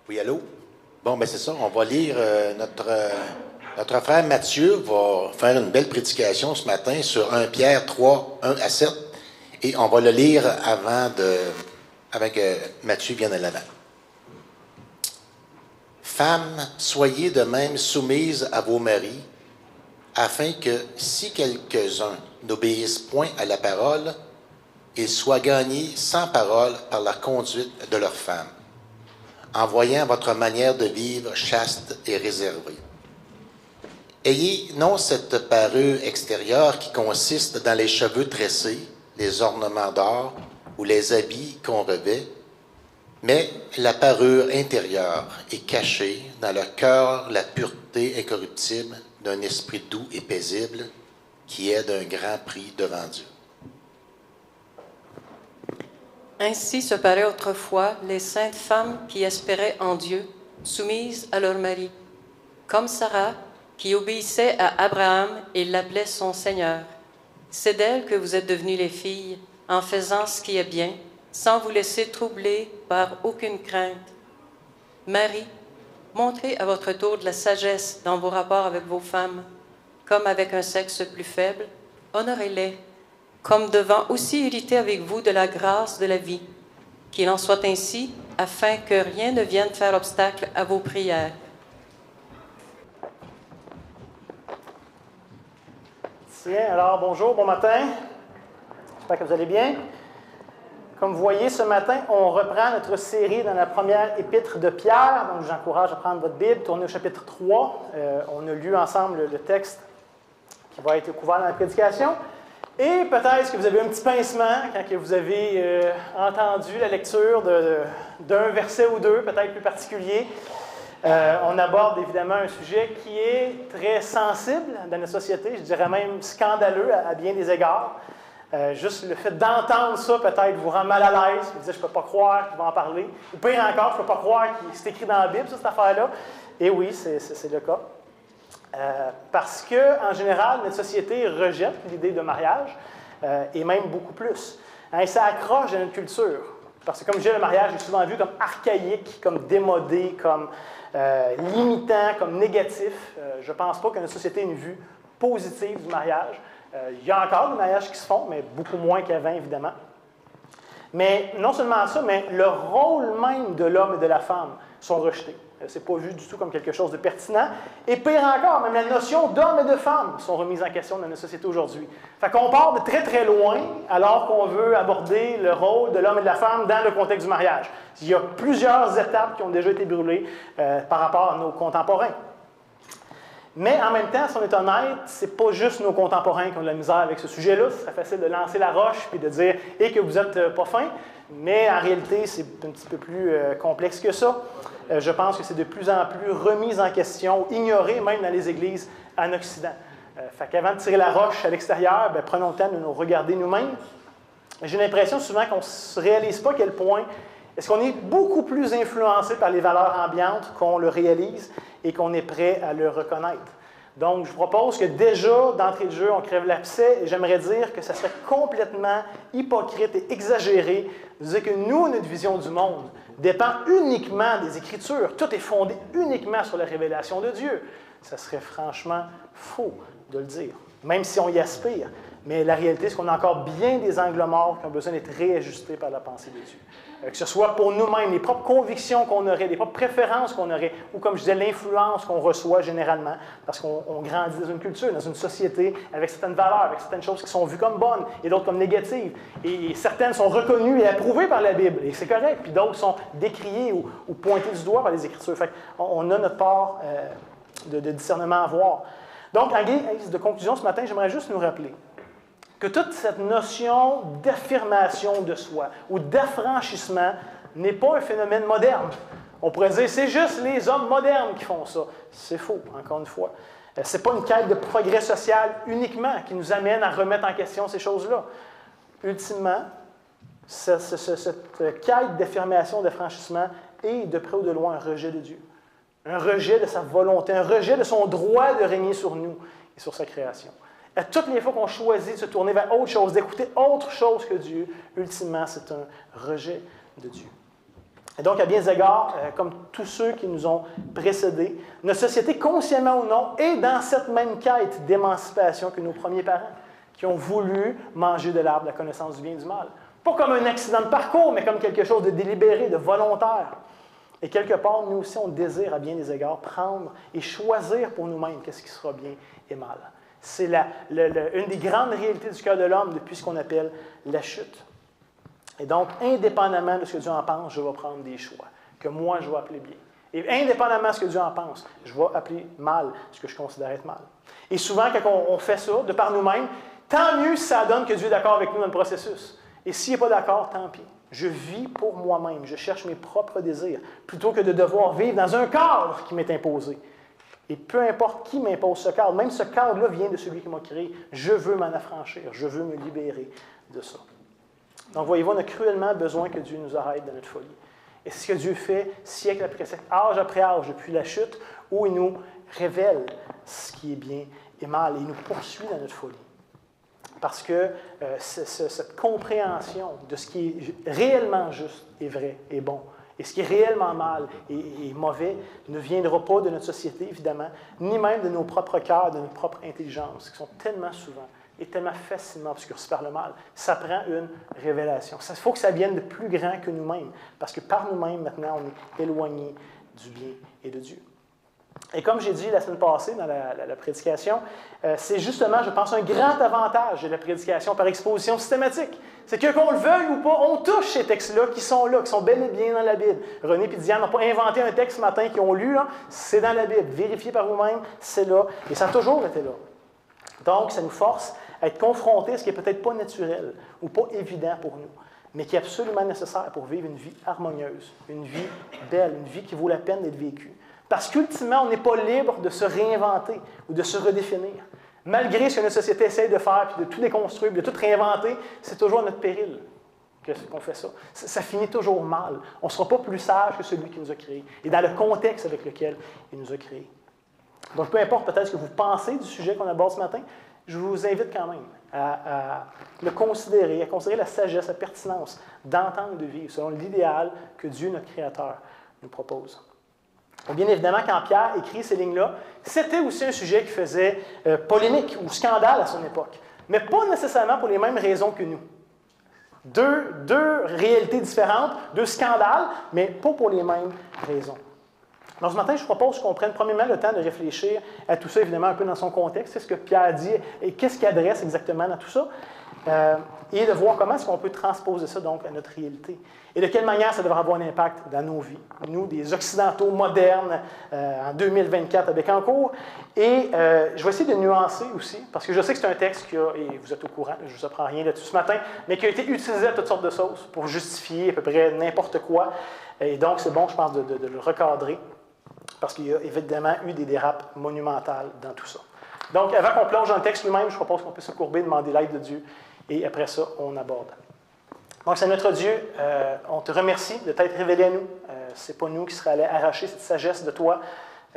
Oui, allô? Bon, ben c'est ça. On va lire notre frère Mathieu va faire une belle prédication ce matin sur 1 Pierre 3, 1 à 7. Et on va le lire avant que Mathieu vienne à l'avant. Femmes, soyez de même soumises à vos maris, afin que, si quelques-uns n'obéissent point à la parole, ils soient gagnés sans parole par la conduite de leurs femmes, en voyant votre manière de vivre chaste et réservée. Ayez non cette parure extérieure qui consiste dans les cheveux tressés, les ornements d'or ou les habits qu'on revêt, mais la parure intérieure est cachée dans le cœur la pureté incorruptible d'un esprit doux et paisible qui est d'un grand prix devant Dieu. Ainsi se paraient autrefois les saintes femmes qui espéraient en Dieu, soumises à leur mari, comme Sarah, qui obéissait à Abraham et l'appelait son Seigneur. C'est d'elle que vous êtes devenues les filles, en faisant ce qui est bien, sans vous laisser troubler par aucune crainte. Marie, montrez à votre tour de la sagesse dans vos rapports avec vos femmes, comme avec un sexe plus faible, honorez-les, comme devant aussi hériter avec vous de la grâce de la vie. Qu'il en soit ainsi, afin que rien ne vienne faire obstacle à vos prières. Tiens, alors bonjour, bon matin. J'espère que vous allez bien. Comme vous voyez, ce matin, on reprend notre série dans la première épître de Pierre. Donc, je vous encourage à prendre votre Bible, tourner au chapitre 3. On a lu ensemble le texte qui va être couvert dans la prédication. Et peut-être que vous avez un petit pincement quand vous avez entendu la lecture d'un verset ou deux, peut-être plus particulier. On aborde évidemment un sujet qui est très sensible dans notre société, je dirais même scandaleux à bien des égards. Juste le fait d'entendre ça peut-être vous rend mal à l'aise, vous dites « je ne peux pas croire qu'il va en parler », ou pire encore, je ne peux pas croire que c'est écrit dans la Bible, ça, cette affaire-là. Et oui, c'est le cas. Parce qu'en général, notre société rejette l'idée de mariage, et même beaucoup plus. Et ça accroche dans notre culture. Parce que comme je disais, le mariage est souvent vu comme archaïque, comme démodé, comme limitant, comme négatif. Je ne pense pas que notre société ait une vue positive du mariage. Il y a encore des mariages qui se font, mais beaucoup moins qu'avant, évidemment. Mais non seulement ça, mais le rôle même de l'homme et de la femme sont rejetés. Ce n'est pas vu du tout comme quelque chose de pertinent. Et pire encore, même la notion d'homme et de femme sont remises en question dans notre société aujourd'hui. Fait qu'on part de très très loin alors qu'on veut aborder le rôle de l'homme et de la femme dans le contexte du mariage. Il y a plusieurs étapes qui ont déjà été brûlées par rapport à nos contemporains. Mais en même temps, si on est honnête, ce n'est pas juste nos contemporains qui ont de la misère avec ce sujet-là. Ce serait facile de lancer la roche puis de dire « et que vous n'êtes pas fin ». Mais en réalité, c'est un petit peu plus complexe que ça. Je pense que c'est de plus en plus remis en question, ignoré même dans les églises en Occident. Fait qu'avant de tirer la roche à l'extérieur, prenons le temps de nous regarder nous-mêmes. J'ai l'impression souvent qu'on ne se réalise pas à quel point est-ce qu'on est beaucoup plus influencé par les valeurs ambiantes qu'on le réalise et qu'on est prêt à le reconnaître. Donc, je vous propose que déjà, d'entrée de jeu, on crève l'abcès et j'aimerais dire que ça serait complètement hypocrite et exagéré de dire que nous, notre vision du monde dépend uniquement des Écritures. Tout est fondé uniquement sur la révélation de Dieu. Ça serait franchement faux de le dire, même si on y aspire. Mais la réalité, c'est qu'on a encore bien des angles morts qui ont besoin d'être réajustés par la pensée de Dieu. Que ce soit pour nous-mêmes, les propres convictions qu'on aurait, les propres préférences qu'on aurait, ou comme je disais, l'influence qu'on reçoit généralement, parce qu'on grandit dans une culture, dans une société, avec certaines valeurs, avec certaines choses qui sont vues comme bonnes et d'autres comme négatives. Et certaines sont reconnues et approuvées par la Bible, et c'est correct, puis d'autres sont décriées ou pointées du doigt par les Écritures. Fait qu'on a notre part de discernement à voir. Donc, en guise de conclusion ce matin, j'aimerais juste nous rappeler que toute cette notion d'affirmation de soi ou d'affranchissement n'est pas un phénomène moderne. On pourrait dire, c'est juste les hommes modernes qui font ça. C'est faux, encore une fois. Ce n'est pas une quête de progrès social uniquement qui nous amène à remettre en question ces choses-là. Ultimement, cette quête d'affirmation, d'affranchissement est de près ou de loin un rejet de Dieu. Un rejet de sa volonté, un rejet de son droit de régner sur nous et sur sa création. À toutes les fois qu'on choisit de se tourner vers autre chose, d'écouter autre chose que Dieu, ultimement, c'est un rejet de Dieu. Et donc, à bien des égards, comme tous ceux qui nous ont précédés, notre société, consciemment ou non, est dans cette même quête d'émancipation que nos premiers parents, qui ont voulu manger de l'arbre de la connaissance du bien et du mal. Pas comme un accident de parcours, mais comme quelque chose de délibéré, de volontaire. Et quelque part, nous aussi, on désire, à bien des égards, prendre et choisir pour nous-mêmes qu'est-ce qui sera bien et mal. C'est une des grandes réalités du cœur de l'homme depuis ce qu'on appelle la chute. Et donc, indépendamment de ce que Dieu en pense, je vais prendre des choix que moi, je vais appeler bien. Et indépendamment de ce que Dieu en pense, je vais appeler mal ce que je considère être mal. Et souvent, quand on fait ça, de par nous-mêmes, tant mieux si ça donne que Dieu est d'accord avec nous dans le processus. Et s'il n'est pas d'accord, tant pis. Je vis pour moi-même, je cherche mes propres désirs, plutôt que de devoir vivre dans un cadre qui m'est imposé. Et peu importe qui m'impose ce cadre, même ce cadre-là vient de celui qui m'a créé, je veux m'en affranchir, je veux me libérer de ça. Donc, voyez-vous, on a cruellement besoin que Dieu nous arrête de notre folie. Et c'est ce que Dieu fait siècle après siècle, âge après âge, depuis la chute, où il nous révèle ce qui est bien et mal, et il nous poursuit dans notre folie. Parce que cette compréhension de ce qui est réellement juste et vrai et bon, et ce qui est réellement mal et mauvais, ne viendra pas de notre société, évidemment, ni même de nos propres cœurs, de notre propre intelligence, qui sont tellement souvent et tellement facilement obscurcis par le mal. Ça prend une révélation. Il faut que ça vienne de plus grand que nous-mêmes, parce que par nous-mêmes, maintenant, on est éloigné du bien et de Dieu. Et comme j'ai dit la semaine passée dans la prédication, c'est justement, je pense, un grand avantage de la prédication par exposition systématique. C'est que qu'on le veuille ou pas, on touche ces textes-là qui sont bel et bien dans la Bible. René et Diane n'ont pas inventé un texte ce matin qu'ils ont lu, c'est dans la Bible. Vérifiez par vous-même, c'est là, et ça a toujours été là. Donc, ça nous force à être confrontés à ce qui n'est peut-être pas naturel ou pas évident pour nous, mais qui est absolument nécessaire pour vivre une vie harmonieuse, une vie belle, une vie qui vaut la peine d'être vécue. Parce qu'ultimement, on n'est pas libre de se réinventer ou de se redéfinir. Malgré ce que notre société essaie de faire, puis de tout déconstruire, de tout réinventer, c'est toujours à notre péril qu'on fait ça. Ça finit toujours mal. On ne sera pas plus sage que celui qui nous a créés et dans le contexte avec lequel il nous a créés. Donc, peu importe peut-être ce que vous pensez du sujet qu'on aborde ce matin, je vous invite quand même à le considérer, à considérer la sagesse, la pertinence d'entendre et de vivre selon l'idéal que Dieu, notre Créateur, nous propose. Et bien évidemment, quand Pierre écrit ces lignes-là, c'était aussi un sujet qui faisait polémique ou scandale à son époque, mais pas nécessairement pour les mêmes raisons que nous. Deux réalités différentes, deux scandales, mais pas pour les mêmes raisons. Donc, ce matin, je propose qu'on prenne premièrement le temps de réfléchir à tout ça, évidemment, un peu dans son contexte, c'est ce que Pierre dit, et qu'est-ce qu'il adresse exactement dans tout ça, et de voir comment est-ce qu'on peut transposer ça, donc, à notre réalité. Et de quelle manière ça devrait avoir un impact dans nos vies, nous, des Occidentaux modernes, en 2024 à Bécancour. Et je vais essayer de nuancer aussi, parce que je sais que c'est un texte qui a, et vous êtes au courant, je ne vous apprends rien là-dessus ce matin, mais qui a été utilisé à toutes sortes de sauces pour justifier à peu près n'importe quoi. Et donc, c'est bon, je pense, de le recadrer. Parce qu'il y a évidemment eu des dérapes monumentales dans tout ça. Donc, avant qu'on plonge dans le texte lui-même, je propose qu'on puisse se courber, demander l'aide de Dieu, et après ça, on aborde. Donc, c'est notre Dieu, on te remercie de t'être révélé à nous. Ce n'est pas nous qui seraient allés arracher cette sagesse de toi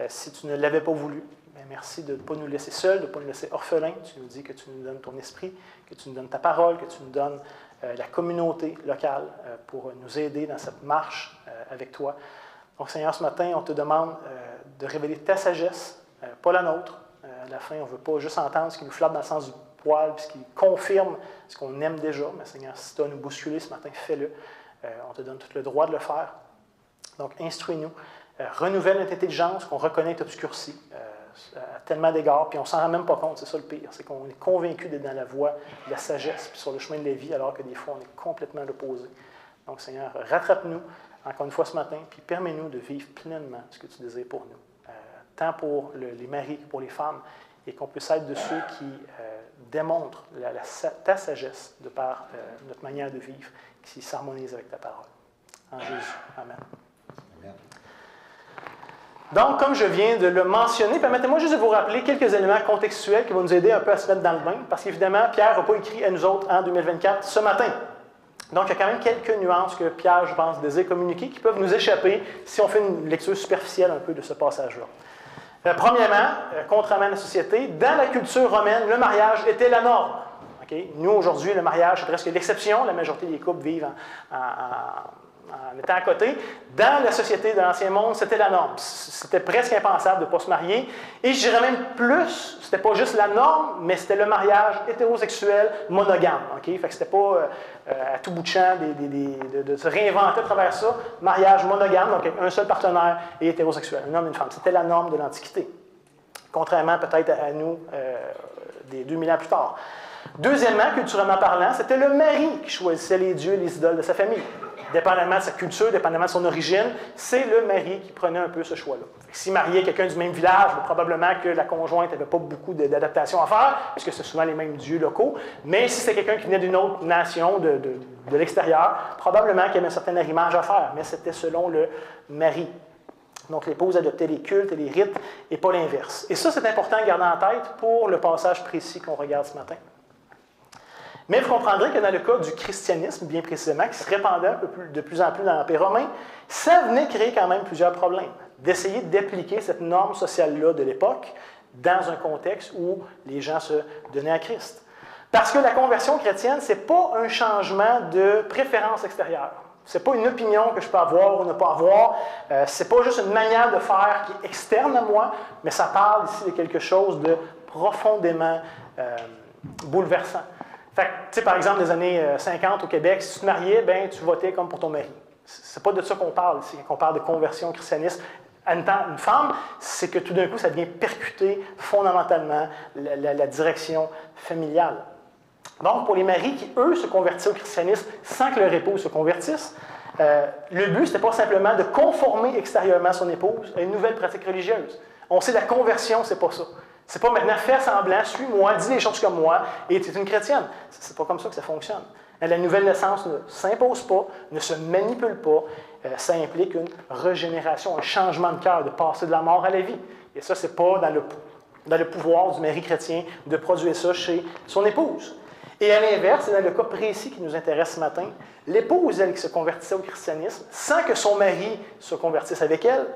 si tu ne l'avais pas voulu. Mais merci de ne pas nous laisser seuls, de ne pas nous laisser orphelins. Tu nous dis que tu nous donnes ton esprit, que tu nous donnes ta parole, que tu nous donnes la communauté locale pour nous aider dans cette marche avec toi. Donc, Seigneur, ce matin, on te demande de révéler ta sagesse, pas la nôtre. À la fin, on ne veut pas juste entendre ce qui nous flatte dans le sens du poil, puis ce qui confirme ce qu'on aime déjà. Mais Seigneur, si tu as à nous bousculer ce matin, fais-le. On te donne tout le droit de le faire. Donc, instruis-nous. Renouvelle notre intelligence, qu'on reconnaît être obscurcie à tellement d'égards, puis on ne s'en rend même pas compte, c'est ça le pire. C'est qu'on est convaincu d'être dans la voie de la sagesse, puis sur le chemin de la vie, alors que des fois, on est complètement à l'opposé. Donc, Seigneur, rattrape-nous encore une fois ce matin, puis permets-nous de vivre pleinement ce que tu désires pour nous, tant pour les maris que pour les femmes, et qu'on puisse être de ceux qui démontrent ta sagesse de par notre manière de vivre, qui s'harmonise avec ta parole. En Jésus. Amen. Amen. Donc, comme je viens de le mentionner, permettez-moi juste de vous rappeler quelques éléments contextuels qui vont nous aider un peu à se mettre dans le bain, parce qu'évidemment, Pierre n'a pas écrit à nous autres en 2024 ce matin. Donc, il y a quand même quelques nuances que Pierre, je pense, désire communiquer qui peuvent nous échapper si on fait une lecture superficielle un peu de ce passage-là. Premièrement, contrairement à la société, dans la culture romaine, le mariage était la norme. Okay? Nous, aujourd'hui, le mariage, c'est presque l'exception. La majorité des couples vivent en étant à côté. Dans la société de l'Ancien Monde, c'était la norme. C'était presque impensable de ne pas se marier. Et je dirais même plus, c'était pas juste la norme, mais c'était le mariage hétérosexuel monogame. Okay? Fait que c'était pas à tout bout de champ de se réinventer à travers ça. Mariage monogame, donc un seul partenaire et hétérosexuel, un homme et une femme. C'était la norme de l'Antiquité. Contrairement peut-être à nous, des 2000 ans plus tard. Deuxièmement, culturellement parlant, c'était le mari qui choisissait les dieux et les idoles de sa famille. Dépendamment de sa culture, dépendamment de son origine, c'est le mari qui prenait un peu ce choix-là. S'il mariait quelqu'un du même village, probablement que la conjointe n'avait pas beaucoup d'adaptation à faire, puisque c'est souvent les mêmes dieux locaux. Mais si c'était quelqu'un qui venait d'une autre nation, de l'extérieur, probablement qu'il y avait un certain arrimage à faire, mais c'était selon le mari. Donc, l'épouse adoptait les cultes et les rites, et pas l'inverse. Et ça, c'est important à garder en tête pour le passage précis qu'on regarde ce matin. Mais vous comprendrez que dans le cas du christianisme, bien précisément, qui se répandait de plus en plus dans l'Empire romain, ça venait créer quand même plusieurs problèmes. D'essayer d'appliquer cette norme sociale-là de l'époque dans un contexte où les gens se donnaient à Christ. Parce que la conversion chrétienne, ce n'est pas un changement de préférence extérieure. Ce n'est pas une opinion que je peux avoir ou ne pas avoir. Ce n'est pas juste une manière de faire qui est externe à moi, mais ça parle ici de quelque chose de profondément bouleversant. Fait que, tu sais, par exemple, les années 50 au Québec, si tu te mariais, ben, tu votais comme pour ton mari. C'est pas de ça qu'on parle ici, qu'on parle de conversion au christianisme. En étant une femme, c'est que tout d'un coup, ça vient percuter fondamentalement la direction familiale. Donc, pour les maris qui, eux, se convertissaient au christianisme sans que leur épouse se convertisse, le but, ce n'était pas simplement de conformer extérieurement son épouse à une nouvelle pratique religieuse. On sait la conversion, c'est pas ça. C'est pas maintenant faire semblant, suis-moi, dis les choses comme moi, et tu es une chrétienne. C'est pas comme ça que ça fonctionne. La nouvelle naissance ne s'impose pas, ne se manipule pas. Ça implique une régénération, un changement de cœur, de passer de la mort à la vie. Et ça, c'est pas dans le pouvoir du mari chrétien de produire ça chez son épouse. Et à l'inverse, c'est dans le cas précis qui nous intéresse ce matin, l'épouse, elle, qui se convertissait au christianisme, sans que son mari se convertisse avec elle,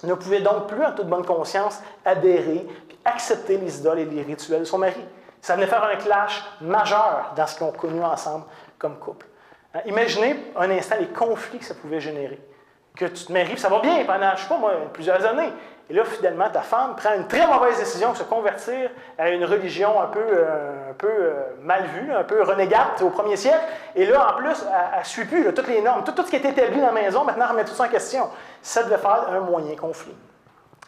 ne pouvait donc plus, en toute bonne conscience, adhérer et accepter les idoles et les rituels de son mari. Ça venait faire un clash majeur dans ce qu'ils ont connu ensemble comme couple. Imaginez un instant les conflits que ça pouvait générer. Que tu te maries, ça va bien pendant, je ne sais pas moi, plusieurs années. Et là, finalement, ta femme prend une très mauvaise décision de se convertir à une religion un peu mal vue, un peu renégate au 1er siècle. Et là, en plus, elle ne suit plus là, toutes les normes. Tout ce qui est établi dans la maison, maintenant, elle remet tout ça en question. Ça devait faire un moyen conflit.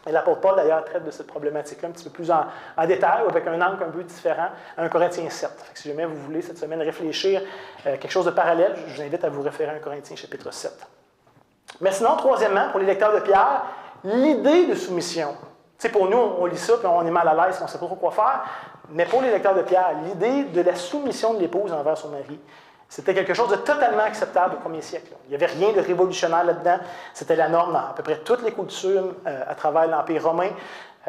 Et l'apôtre Paul, d'ailleurs, traite de cette problématique-là un petit peu plus en détail, ou avec un angle un peu différent, à 1 Corinthiens 7. Fait que si jamais vous voulez, cette semaine, réfléchir quelque chose de parallèle, je vous invite à vous référer à 1 Corinthiens chapitre 7. Mais sinon, troisièmement, pour les lecteurs de Pierre, l'idée de soumission. Tu sais, pour nous, on lit ça, puis on est mal à l'aise, on ne sait pas trop quoi faire. Mais pour les lecteurs de Pierre, l'idée de la soumission de l'épouse envers son mari, c'était quelque chose de totalement acceptable au 1er siècle. Il n'y avait rien de révolutionnaire là-dedans. C'était la norme dans à peu près toutes les coutumes à travers l'Empire romain.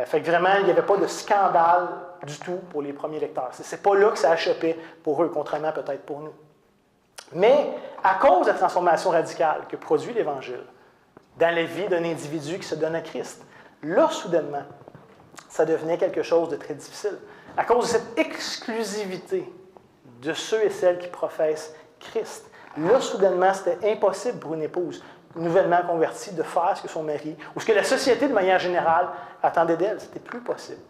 Fait que vraiment, il n'y avait pas de scandale du tout pour les premiers lecteurs. C'est pas là que ça achoppait pour eux, contrairement peut-être pour nous. Mais à cause de la transformation radicale que produit l'Évangile dans la vie d'un individu qui se donne à Christ, là, soudainement, ça devenait quelque chose de très difficile. À cause de cette exclusivité de ceux et celles qui professent Christ. Là, soudainement, c'était impossible pour une épouse nouvellement convertie de faire ce que son mari, ou ce que la société, de manière générale, attendait d'elle. C'était plus possible.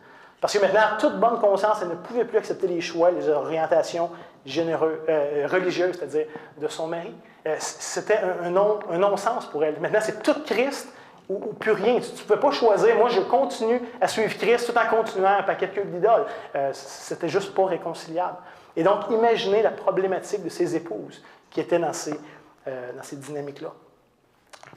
Parce que maintenant, en toute bonne conscience, elle ne pouvait plus accepter les choix, les orientations religieuses, c'est-à-dire de son mari. C'était un non-sens pour elle. Maintenant, c'est tout Christ ou plus rien. Tu ne pouvais pas choisir, moi, je continue à suivre Christ tout en continuant un paquet de cultes d'idoles. C'était juste pas réconciliable. Et donc, imaginez la problématique de ces épouses qui étaient dans ces dynamiques-là.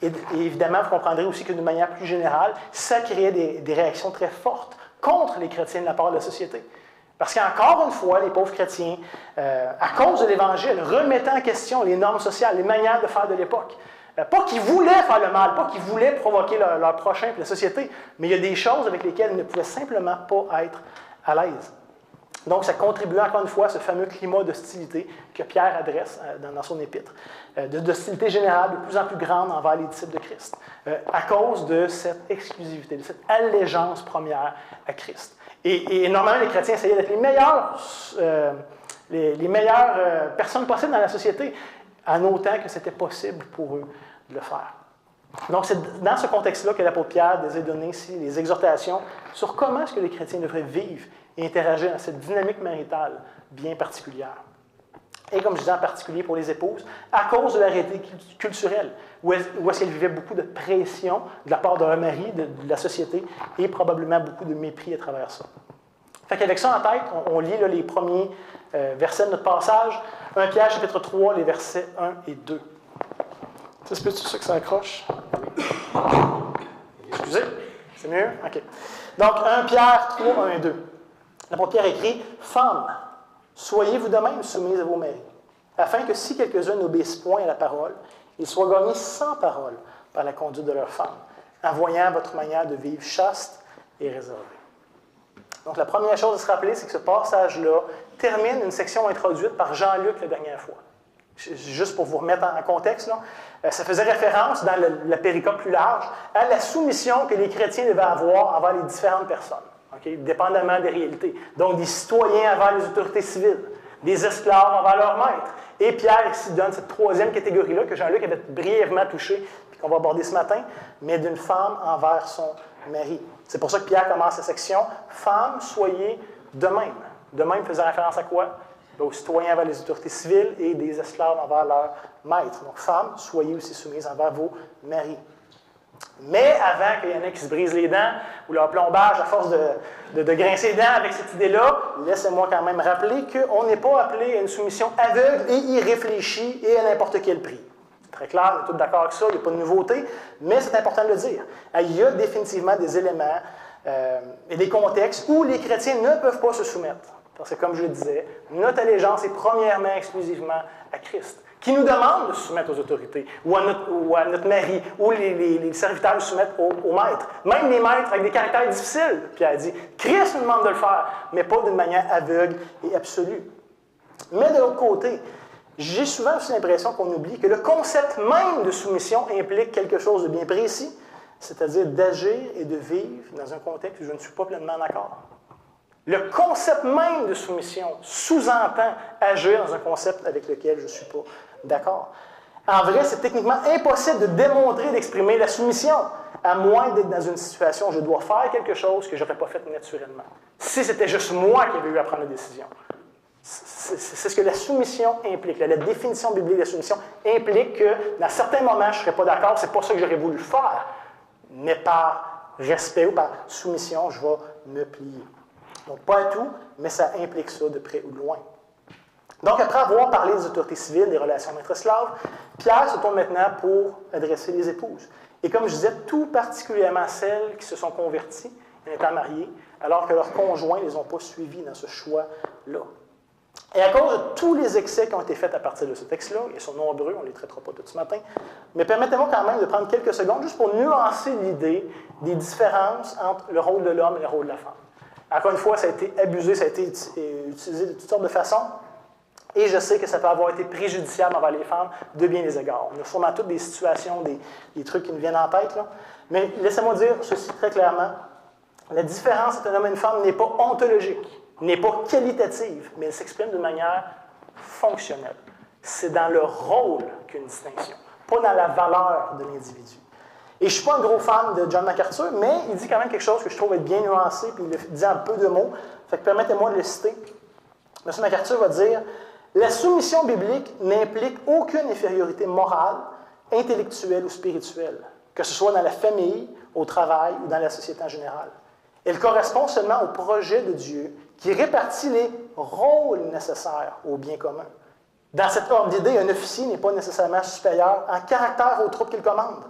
Et évidemment, vous comprendrez aussi que d'une manière plus générale, ça créait des réactions très fortes contre les chrétiens de la part de la société. Parce qu'encore une fois, les pauvres chrétiens, à cause de l'Évangile, remettaient en question les normes sociales, les manières de faire de l'époque. Pas qu'ils voulaient faire le mal, pas qu'ils voulaient provoquer leur prochain et la société, mais il y a des choses avec lesquelles ils ne pouvaient simplement pas être à l'aise. Donc, ça contribuait encore une fois à ce fameux climat d'hostilité que Pierre adresse dans son épître, d'hostilité générale de plus en plus grande envers les disciples de Christ, à cause de cette exclusivité, de cette allégeance première à Christ. Et normalement, les chrétiens essayaient d'être les meilleures personnes possibles dans la société, en autant que c'était possible pour eux de le faire. Donc, c'est dans ce contexte-là que l'apôtre Pierre désire donner ici les exhortations sur comment est-ce que les chrétiens devraient vivre et interagir dans cette dynamique maritale bien particulière. Et comme je disais, en particulier pour les épouses, à cause de la réalité culturelle, où est-ce qu'elles vivaient beaucoup de pression de la part de leur mari, de la société, et probablement beaucoup de mépris à travers ça. Fait qu'avec ça en tête, on lit là, les premiers versets de notre passage, 1 Pierre, chapitre 3, les versets 1 et 2. Ça se peut-tu ça que ça accroche? Excusez, c'est mieux? OK. Donc, 1 Pierre 3, 1 et 2. L'apôtre Pierre écrit, « Femmes, soyez-vous de même soumises à vos maris, afin que si quelques-uns n'obéissent point à la parole, ils soient gagnés sans parole par la conduite de leurs femmes, en voyant votre manière de vivre chaste et réservée. » Donc, la première chose à se rappeler, c'est que ce passage-là termine une section introduite par Jean-Luc la dernière fois. Juste pour vous remettre en contexte, là, ça faisait référence, dans la péricope plus large, à la soumission que les chrétiens devaient avoir envers les différentes personnes, okay, dépendamment des réalités. Donc, des citoyens envers les autorités civiles, des esclaves envers leurs maîtres. Et Pierre ici donne cette troisième catégorie-là que Jean-Luc avait brièvement touchée, puis qu'on va aborder ce matin, mais d'une femme envers son mari. C'est pour ça que Pierre commence sa section « Femmes, soyez de même ». De même faisait référence à quoi? Aux citoyens envers les autorités civiles et des esclaves envers leurs maîtres. Donc, femmes, soyez aussi soumises envers vos maris. Mais avant qu'il y en ait qui se brisent les dents ou leur plombage à force de grincer les dents avec cette idée-là, laissez-moi quand même rappeler qu'on n'est pas appelé à une soumission aveugle et irréfléchie et à n'importe quel prix. C'est très clair, on est tous d'accord avec ça, il n'y a pas de nouveauté, mais c'est important de le dire. Il y a définitivement des éléments et des contextes où les chrétiens ne peuvent pas se soumettre. Parce que, comme je le disais, notre allégeance est premièrement exclusivement à Christ, qui nous demande de se soumettre aux autorités, ou à notre mari, ou les serviteurs nous soumettent aux maîtres. Même les maîtres avec des caractères difficiles, Pierre dit. Christ nous demande de le faire, mais pas d'une manière aveugle et absolue. Mais de l'autre côté, j'ai souvent aussi l'impression qu'on oublie que le concept même de soumission implique quelque chose de bien précis, c'est-à-dire d'agir et de vivre dans un contexte où je ne suis pas pleinement d'accord. Le concept même de soumission sous-entend agir dans un concept avec lequel je ne suis pas d'accord. En vrai, c'est techniquement impossible de démontrer, d'exprimer la soumission, à moins d'être dans une situation où je dois faire quelque chose que je n'aurais pas fait naturellement. Si c'était juste moi qui avais eu à prendre la décision. C'est ce que la soumission implique. La définition biblique de la soumission implique que, dans certains moments, je ne serais pas d'accord, c'est pas ça que j'aurais voulu faire, mais par respect ou par soumission, je vais me plier. Donc, pas à tout, mais ça implique ça de près ou de loin. Donc, après avoir parlé des autorités civiles, des relations maître-esclave, Pierre se tourne maintenant pour adresser les épouses. Et comme je disais, tout particulièrement celles qui se sont converties en étant mariées, alors que leurs conjoints ne les ont pas suivis dans ce choix-là. Et à cause de tous les excès qui ont été faits à partir de ce texte-là, ils sont nombreux, on ne les traitera pas tout ce matin, mais permettez-moi quand même de prendre quelques secondes juste pour nuancer l'idée des différences entre le rôle de l'homme et le rôle de la femme. Encore une fois, ça a été abusé, ça a été utilisé de toutes sortes de façons, et je sais que ça peut avoir été préjudiciable envers les femmes de bien des égards. On a sûrement toutes des situations, des trucs qui nous viennent en tête, là. Mais laissez-moi dire ceci très clairement. La différence entre un homme et une femme n'est pas ontologique, n'est pas qualitative, mais elle s'exprime de manière fonctionnelle. C'est dans le rôle qu'une distinction, pas dans la valeur de l'individu. Et je ne suis pas un gros fan de John MacArthur, mais il dit quand même quelque chose que je trouve être bien nuancé, puis il le dit en peu de mots. Fait que permettez-moi de le citer. M. MacArthur va dire « La soumission biblique n'implique aucune infériorité morale, intellectuelle ou spirituelle, que ce soit dans la famille, au travail ou dans la société en général. Elle correspond seulement au projet de Dieu qui répartit les rôles nécessaires au bien commun. Dans cette ordre d'idée, un officier n'est pas nécessairement supérieur en caractère aux troupes qu'il commande,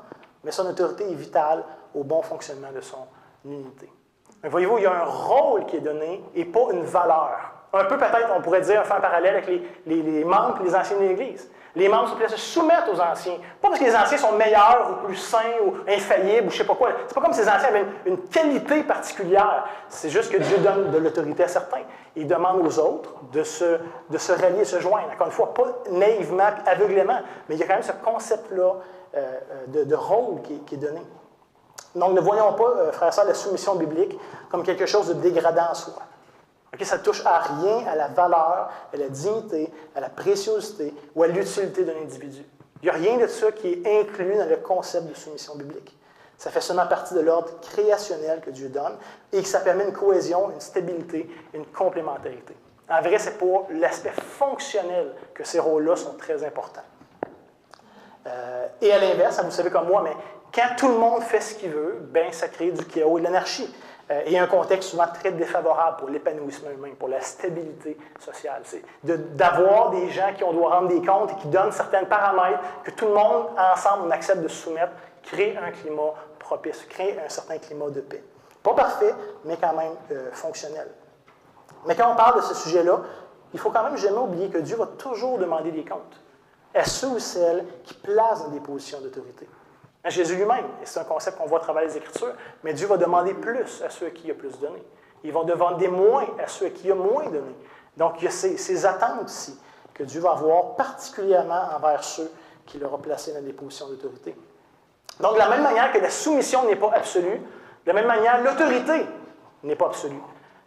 mais son autorité est vitale au bon fonctionnement de son unité. » Voyez-vous, il y a un rôle qui est donné et pas une valeur. Un peu peut-être, on pourrait dire, faire un parallèle avec les membres et les anciens de l'Église. Les membres sont appelés à se soumettre aux anciens. Pas parce que les anciens sont meilleurs ou plus saints ou infaillibles ou je ne sais pas quoi. C'est pas comme si les anciens avaient une qualité particulière. C'est juste que Dieu donne de l'autorité à certains. Il demande aux autres de se rallier, de se joindre. Encore une fois, pas naïvement, aveuglément, mais il y a quand même ce concept-là de rôle qui est donné. Donc, ne voyons pas, frères et sœurs, la soumission biblique comme quelque chose de dégradant en soi. Okay, ça ne touche à rien à la valeur, à la dignité, à la préciosité ou à l'utilité d'un individu. Il n'y a rien de ça qui est inclus dans le concept de soumission biblique. Ça fait seulement partie de l'ordre créationnel que Dieu donne et que ça permet une cohésion, une stabilité, une complémentarité. En vrai, c'est pour l'aspect fonctionnel que ces rôles-là sont très importants. Et à l'inverse, vous le savez comme moi, mais quand tout le monde fait ce qu'il veut, ben, ça crée du chaos et de l'anarchie. Et un contexte souvent très défavorable pour l'épanouissement humain, pour la stabilité sociale. C'est d'avoir des gens qui on doit rendre des comptes et qui donnent certains paramètres que tout le monde, ensemble, on accepte de se soumettre, crée un climat propice, crée un certain climat de paix. Pas parfait, mais quand même fonctionnel. Mais quand on parle de ce sujet-là, il faut quand même jamais oublier que Dieu va toujours demander des comptes à ceux ou celles qui placent dans des positions d'autorité. À Jésus lui-même, et c'est un concept qu'on voit à travers les Écritures, mais Dieu va demander plus à ceux à qui il a plus donné. Il va demander moins à ceux à qui il a moins donné. Donc, il y a ces attentes ici que Dieu va avoir particulièrement envers ceux qu'il aura placés dans des positions d'autorité. Donc, de la même manière que la soumission n'est pas absolue, de la même manière, l'autorité n'est pas absolue.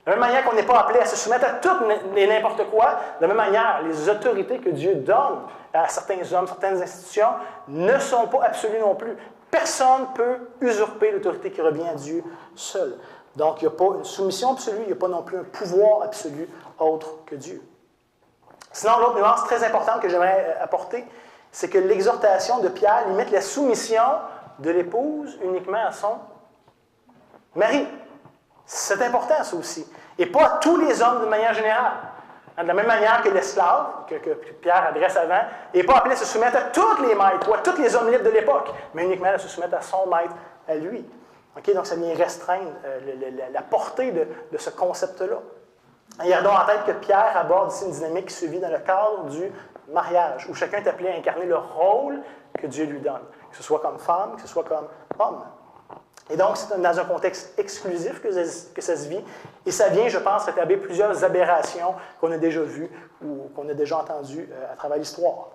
De la même manière qu'on n'est pas appelé à se soumettre à tout et n'importe quoi, de la même manière, les autorités que Dieu donne à certains hommes, certaines institutions, ne sont pas absolues non plus. Personne ne peut usurper l'autorité qui revient à Dieu seul. Donc, il n'y a pas une soumission absolue, il n'y a pas non plus un pouvoir absolu autre que Dieu. Sinon, l'autre nuance très importante que j'aimerais apporter, c'est que l'exhortation de Pierre limite la soumission de l'épouse uniquement à son mari. C'est important, ça aussi. Et pas à tous les hommes de manière générale. De la même manière que l'esclave, que Pierre adresse avant, n'est pas appelé à se soumettre à tous les maîtres ou à tous les hommes libres de l'époque, mais uniquement à se soumettre à son maître, à lui. Okay? Donc, ça vient restreindre la portée de ce concept-là. Et gardons en tête que Pierre aborde ici une dynamique qui se vit dans le cadre du mariage, où chacun est appelé à incarner le rôle que Dieu lui donne, que ce soit comme femme, que ce soit comme homme. Et donc, c'est dans un contexte exclusif que ça se vit. Et ça vient, je pense, rétablir plusieurs aberrations qu'on a déjà vues ou qu'on a déjà entendues à travers l'histoire.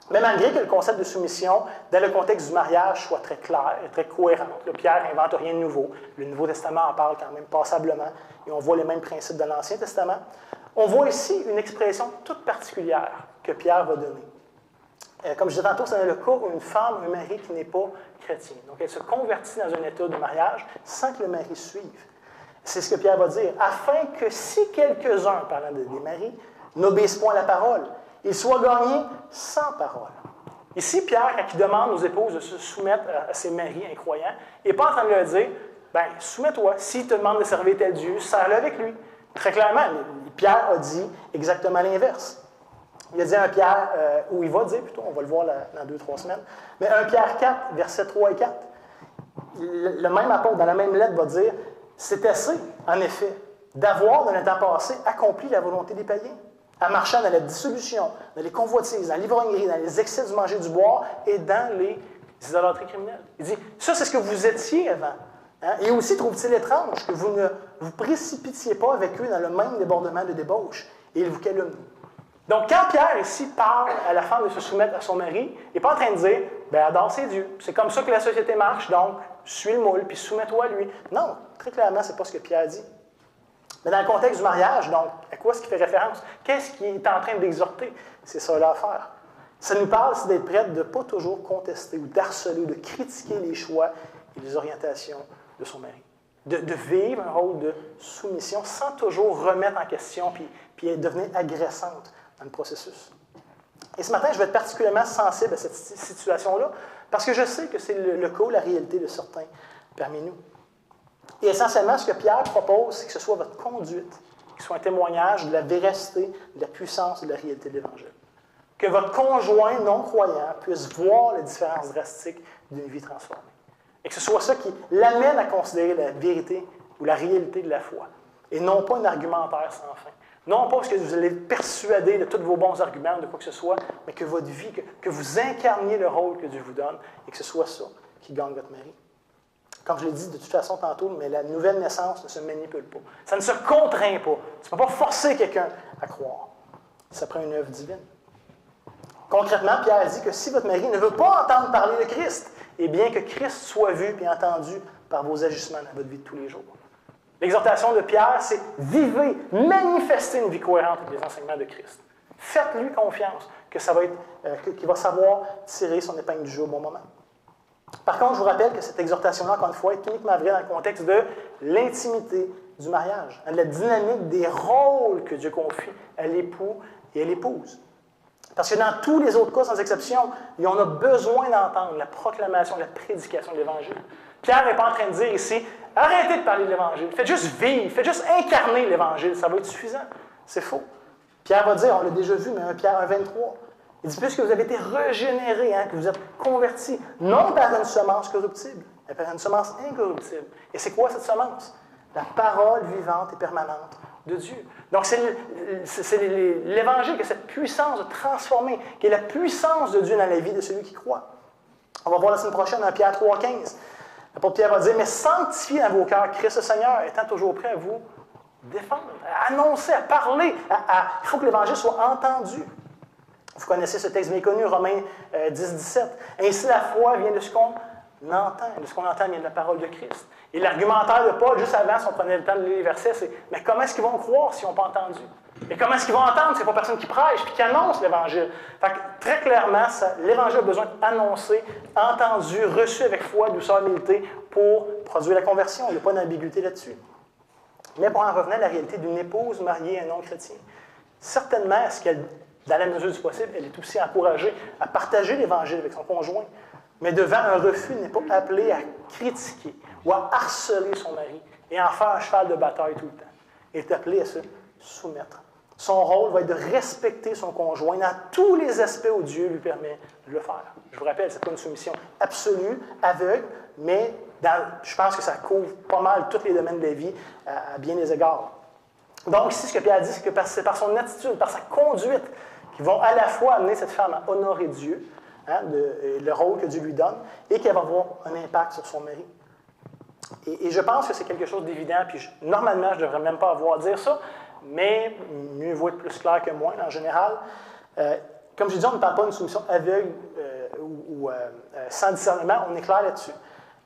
Mais malgré que le concept de soumission, dans le contexte du mariage, soit très clair et très cohérent, là, Pierre n'invente rien de nouveau. Le Nouveau Testament en parle quand même passablement, et on voit les mêmes principes dans l'Ancien Testament. On voit ici une expression toute particulière que Pierre va donner. Comme je disais tantôt, c'est dans le cas où une femme ou un mari qui n'est pas chrétien. Donc, elle se convertit dans un état de mariage sans que le mari suive. C'est ce que Pierre va dire. Afin que si quelques-uns, parlant des maris, n'obéissent point à la parole, ils soient gagnés sans parole. Ici, Pierre, quand il demande aux épouses de se soumettre à ses maris incroyants, il n'est pas en train de leur dire, bien, soumets-toi. S'il te demande de servir tel Dieu, sers-le avec lui. Très clairement, Pierre a dit exactement l'inverse. Il a dit à 1 Pierre, ou il va dire plutôt, on va le voir dans 2-3 semaines, mais 1 Pierre 4, versets 3 et 4, le même apôtre, dans la même lettre, va dire, c'est assez, en effet, d'avoir, dans le temps passé, accompli la volonté des païens, en marchant dans la dissolution, dans les convoitises, dans l'ivrognerie, dans les excès du manger et du boire et dans les idolâtries criminelles. Il dit, ça, c'est ce que vous étiez avant. Hein? Et aussi, trouve-t-il étrange que vous ne vous précipitiez pas avec eux dans le même débordement de débauche, et ils vous calomnient. Donc, quand Pierre, ici, parle à la femme de se soumettre à son mari, il n'est pas en train de dire « ben adore ses dieux, c'est comme ça que la société marche, donc suis le moule, puis soumets-toi à lui. » Non, très clairement, ce n'est pas ce que Pierre dit. Mais dans le contexte du mariage, donc, à quoi est-ce qu'il fait référence? Qu'est-ce qu'il est en train d'exhorter? C'est ça là à faire. Ça nous parle aussi d'être prête de ne pas toujours contester ou d'harceler ou de critiquer les choix et les orientations de son mari. De vivre un rôle de soumission sans toujours remettre en question puis devenir agressante dans le processus. Et ce matin, je vais être particulièrement sensible à cette situation-là parce que je sais que c'est le cas, la réalité de certains parmi nous. Et essentiellement, ce que Pierre propose, c'est que ce soit votre conduite, qui soit un témoignage de la véracité, de la puissance et de la réalité de l'Évangile. Que votre conjoint non-croyant puisse voir les différences drastiques d'une vie transformée. Et que ce soit ça qui l'amène à considérer la vérité ou la réalité de la foi. Et non pas un argumentaire sans fin. Non pas parce que vous allez être persuadé de tous vos bons arguments, de quoi que ce soit, mais que votre vie, que vous incarniez le rôle que Dieu vous donne et que ce soit ça qui gagne votre mari. Comme je l'ai dit de toute façon tantôt, mais la nouvelle naissance ne se manipule pas. Ça ne se contraint pas. Tu ne peux pas forcer quelqu'un à croire. Ça prend une œuvre divine. Concrètement, Pierre dit que si votre mari ne veut pas entendre parler de Christ, et bien que Christ soit vu et entendu par vos agissements dans votre vie de tous les jours. L'exhortation de Pierre, c'est vivez, manifestez une vie cohérente avec les enseignements de Christ. Faites-lui confiance que ça va être, qu'il va savoir tirer son épingle du jeu au bon moment. Par contre, je vous rappelle que cette exhortation-là, encore une fois, est uniquement vraie dans le contexte de l'intimité du mariage, de la dynamique des rôles que Dieu confie à l'époux et à l'épouse. Parce que dans tous les autres cas, sans exception, on a besoin d'entendre la proclamation, la prédication de l'Évangile. Pierre n'est pas en train de dire ici, arrêtez de parler de l'Évangile, faites juste vivre, faites juste incarner l'Évangile, ça va être suffisant. C'est faux. Pierre va dire, on l'a déjà vu, mais 1 Pierre 1,23, il dit, puisque vous avez été régénérés, que vous êtes convertis, non par une semence corruptible, mais par une semence incorruptible. Et c'est quoi cette semence? La parole vivante et permanente de Dieu. Donc, c'est l'Évangile qui a cette puissance de transformer, qui est la puissance de Dieu dans la vie de celui qui croit. On va voir la semaine prochaine dans Pierre 3,15. L'apôtre Pierre va dire, mais sanctifiez dans vos cœurs Christ le Seigneur, étant toujours prêt à vous défendre, à annoncer, à parler. Il faut que l'Évangile soit entendu. Vous connaissez ce texte bien connu, Romains 10, 17. Ainsi, la foi vient de ce qu'on entend. De ce qu'on entend vient de la parole de Christ. Et l'argumentaire de Paul, juste avant, si on prenait le temps de lire les versets, c'est « Mais comment est-ce qu'ils vont croire s'ils n'ont pas entendu? Et comment est-ce qu'ils vont entendre s'il n'y a pas personne qui prêche et qui annonce l'Évangile? » Fait que, très clairement, l'Évangile a besoin d'être annoncé, entendu, reçu avec foi, douceur, humilité pour produire la conversion. Il n'y a pas d'ambiguïté là-dessus. Mais pour en revenir à la réalité d'une épouse mariée à un non-chrétien, certainement, est-ce qu'elle, dans la mesure du possible, elle est aussi encouragée à partager l'Évangile avec son conjoint, mais devant un refus, n'est pas appelée à critiquer ou à harceler son mari et en faire un cheval de bataille tout le temps. Elle est appelée à se soumettre. Son rôle va être de respecter son conjoint dans tous les aspects où Dieu lui permet de le faire. Je vous rappelle, ce n'est pas une soumission absolue, aveugle, mais je pense que ça couvre pas mal tous les domaines de la vie à bien des égards. Donc ici, ce que Pierre dit, c'est que c'est par son attitude, par sa conduite, qu'ils vont à la fois amener cette femme à honorer Dieu, le rôle que Dieu lui donne, et qu'elle va avoir un impact sur son mari. Et je pense que c'est quelque chose d'évident, puis normalement, je ne devrais même pas avoir à dire ça, mais mieux vaut être plus clair que moi, en général. Comme je dis, on ne parle pas d'une soumission aveugle ou sans discernement, on est clair là-dessus.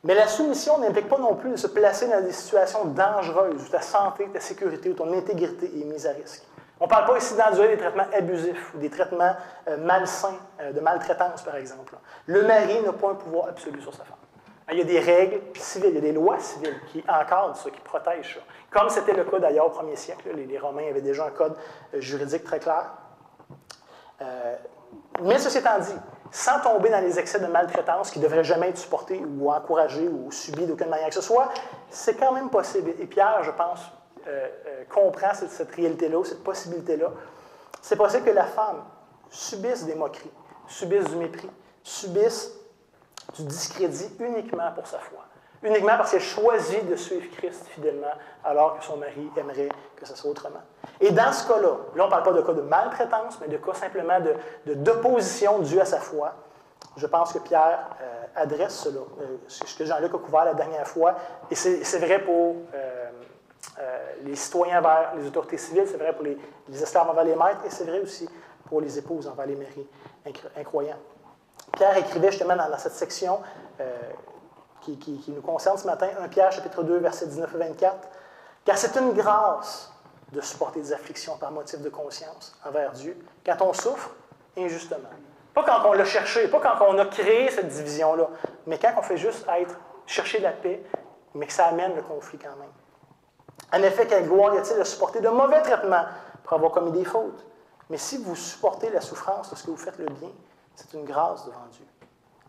Mais la soumission n'implique pas non plus de se placer dans des situations dangereuses où ta santé, ta sécurité ou ton intégrité est mise à risque. On ne parle pas ici d'endurer des traitements abusifs ou des traitements malsains, de maltraitance, par exemple. Le mari n'a pas un pouvoir absolu sur sa femme. Il y a des règles civiles, il y a des lois civiles qui encadrent ça, qui protègent ça. Comme c'était le cas d'ailleurs au 1er siècle. Les Romains avaient déjà un code juridique très clair. Mais ceci étant dit, sans tomber dans les excès de maltraitance qui ne devraient jamais être supportés ou encouragés ou subis d'aucune manière que ce soit, c'est quand même possible. Et Pierre, je pense, comprend cette réalité-là, cette possibilité-là. C'est possible que la femme subisse des moqueries, subisse du mépris, subisse du discrédit uniquement pour sa foi. Uniquement parce qu'elle choisit de suivre Christ fidèlement alors que son mari aimerait que ce soit autrement. Et dans ce cas-là, on ne parle pas de cas de maltraitance, mais de cas simplement d'opposition due à sa foi. Je pense que Pierre adresse cela, ce que Jean-Luc a couvert la dernière fois, et c'est vrai pour les citoyens envers les autorités civiles, c'est vrai pour les esclaves envers les maîtres, et c'est vrai aussi pour les épouses envers les maris incroyants. Pierre écrivait justement dans cette section qui nous concerne ce matin, 1 Pierre, chapitre 2, versets 19 et 24, « Car c'est une grâce de supporter des afflictions par motif de conscience envers Dieu, quand on souffre injustement. » Pas quand on l'a cherché, pas quand on a créé cette division-là, mais quand on fait juste chercher la paix, mais que ça amène le conflit quand même. En effet, quelle gloire y a-t-il de supporter de mauvais traitements pour avoir commis des fautes? Mais si vous supportez la souffrance lorsque vous faites le bien, c'est une grâce devant Dieu.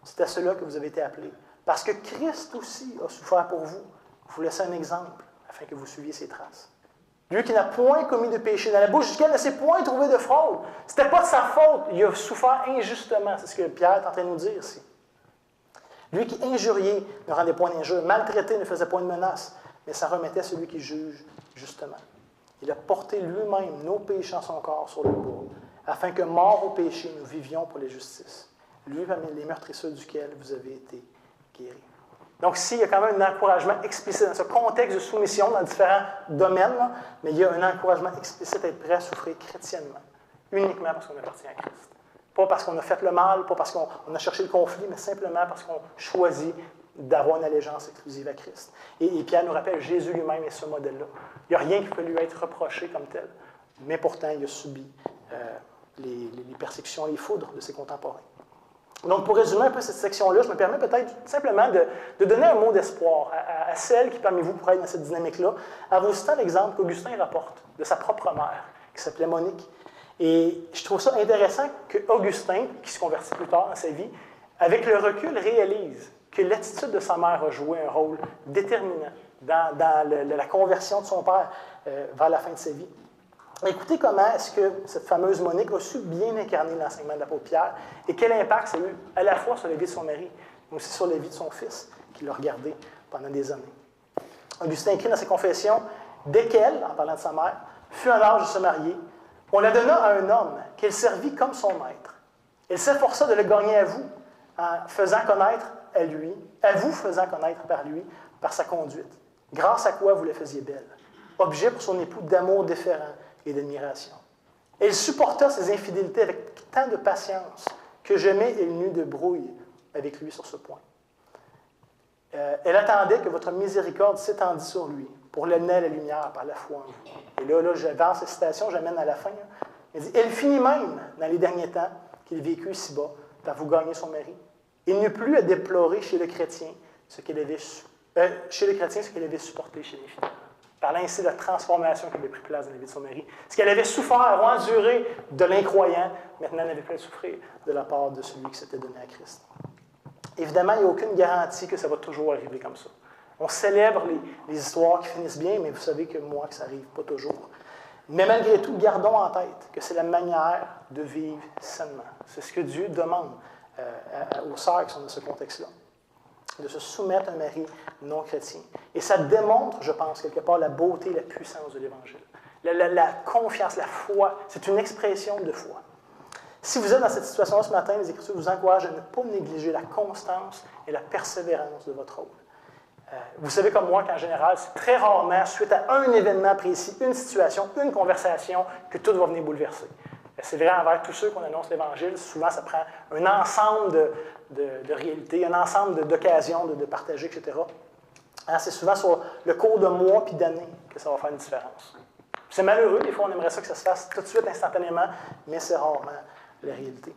C'est à cela que vous avez été appelés. Parce que Christ aussi a souffert pour vous. Vous laissez un exemple afin que vous suiviez ses traces. Lui qui n'a point commis de péché, dans la bouche duquel ne s'est point trouvé de fraude. Ce n'était pas de sa faute. Il a souffert injustement. C'est ce que Pierre est en train de nous dire ici. Lui qui injuriait ne rendait point d'injure, maltraité ne faisait point de menace, mais s'en remettait à celui qui juge justement. Il a porté lui-même nos péchés en son corps sur le bois, afin que, morts au péché, nous vivions pour la justice. Lui, parmi les meurtrisseurs duquel vous avez été guéris. Donc ici, il y a quand même un encouragement explicite dans ce contexte de soumission dans différents domaines, là, mais il y a un encouragement explicite à être prêt à souffrir chrétiennement, uniquement parce qu'on appartient à Christ. Pas parce qu'on a fait le mal, pas parce qu'on a cherché le conflit, mais simplement parce qu'on choisit d'avoir une allégeance exclusive à Christ. Et Pierre nous rappelle, Jésus lui-même est ce modèle-là. Il n'y a rien qui peut lui être reproché comme tel, mais pourtant il a subi les persécutions, les foudres de ses contemporains. Donc, pour résumer un peu cette section-là, je me permets peut-être simplement de donner un mot d'espoir à celles qui, parmi vous, pourraient être dans cette dynamique-là, en vous citant l'exemple qu'Augustin rapporte de sa propre mère, qui s'appelait Monique. Et je trouve ça intéressant qu'Augustin, qui se convertit plus tard dans sa vie, avec le recul, réalise que l'attitude de sa mère a joué un rôle déterminant dans la conversion de son père vers la fin de sa vie. Écoutez comment est-ce que cette fameuse Monique a su bien incarner l'enseignement de l'apôtre Pierre et quel impact ça a eu à la fois sur la vie de son mari, mais aussi sur la vie de son fils, qui l'a regardé pendant des années. Augustin écrit dans ses confessions, dès qu'elle, en parlant de sa mère, fut en âge de se marier, on la donna à un homme qu'elle servit comme son maître. Elle s'efforça de le gagner à vous, en faisant connaître à vous faisant connaître par lui, par sa conduite, grâce à quoi vous la faisiez belle, objet pour son époux d'amour déférent et d'admiration. Elle supporta ses infidélités avec tant de patience que jamais elle n'eut de brouille avec lui sur ce point. Elle attendait que votre miséricorde s'étendît sur lui pour l'amener à la lumière par la foi en vous. Et là j'avance cette citation, j'amène à la fin. Elle dit, elle finit même, dans les derniers temps, qu'il vécut ici-bas, par vous gagner son mari. Il n'eut plus à déplorer chez le chrétien ce qu'elle avait supporté chez les fidèles. Parlant ainsi de la transformation qui avait pris place dans la vie de son mari. Ce qu'elle avait souffert ou enduré de l'incroyant, maintenant elle n'avait plus à souffrir de la part de celui qui s'était donné à Christ. Évidemment, il n'y a aucune garantie que ça va toujours arriver comme ça. On célèbre les histoires qui finissent bien, mais vous savez que moi, que ça n'arrive pas toujours. Mais malgré tout, gardons en tête que c'est la manière de vivre sainement. C'est ce que Dieu demande aux sœurs qui sont dans ce contexte-là, de se soumettre à un mari non chrétien. Et ça démontre, je pense, quelque part, la beauté et la puissance de l'Évangile. La confiance, la foi, c'est une expression de foi. Si vous êtes dans cette situation-là ce matin, les Écritures vous encouragent à ne pas négliger la constance et la persévérance de votre rôle. Vous savez comme moi qu'en général, c'est très rarement, suite à un événement précis, une situation, une conversation, que tout va venir bouleverser. C'est vrai envers tous ceux qu'on annonce l'Évangile. Souvent, ça prend un ensemble de réalités, un ensemble d'occasions de partager, etc. C'est souvent sur le cours de mois puis d'années que ça va faire une différence. C'est malheureux, des fois, on aimerait ça que ça se fasse tout de suite, instantanément, mais c'est rarement la réalité.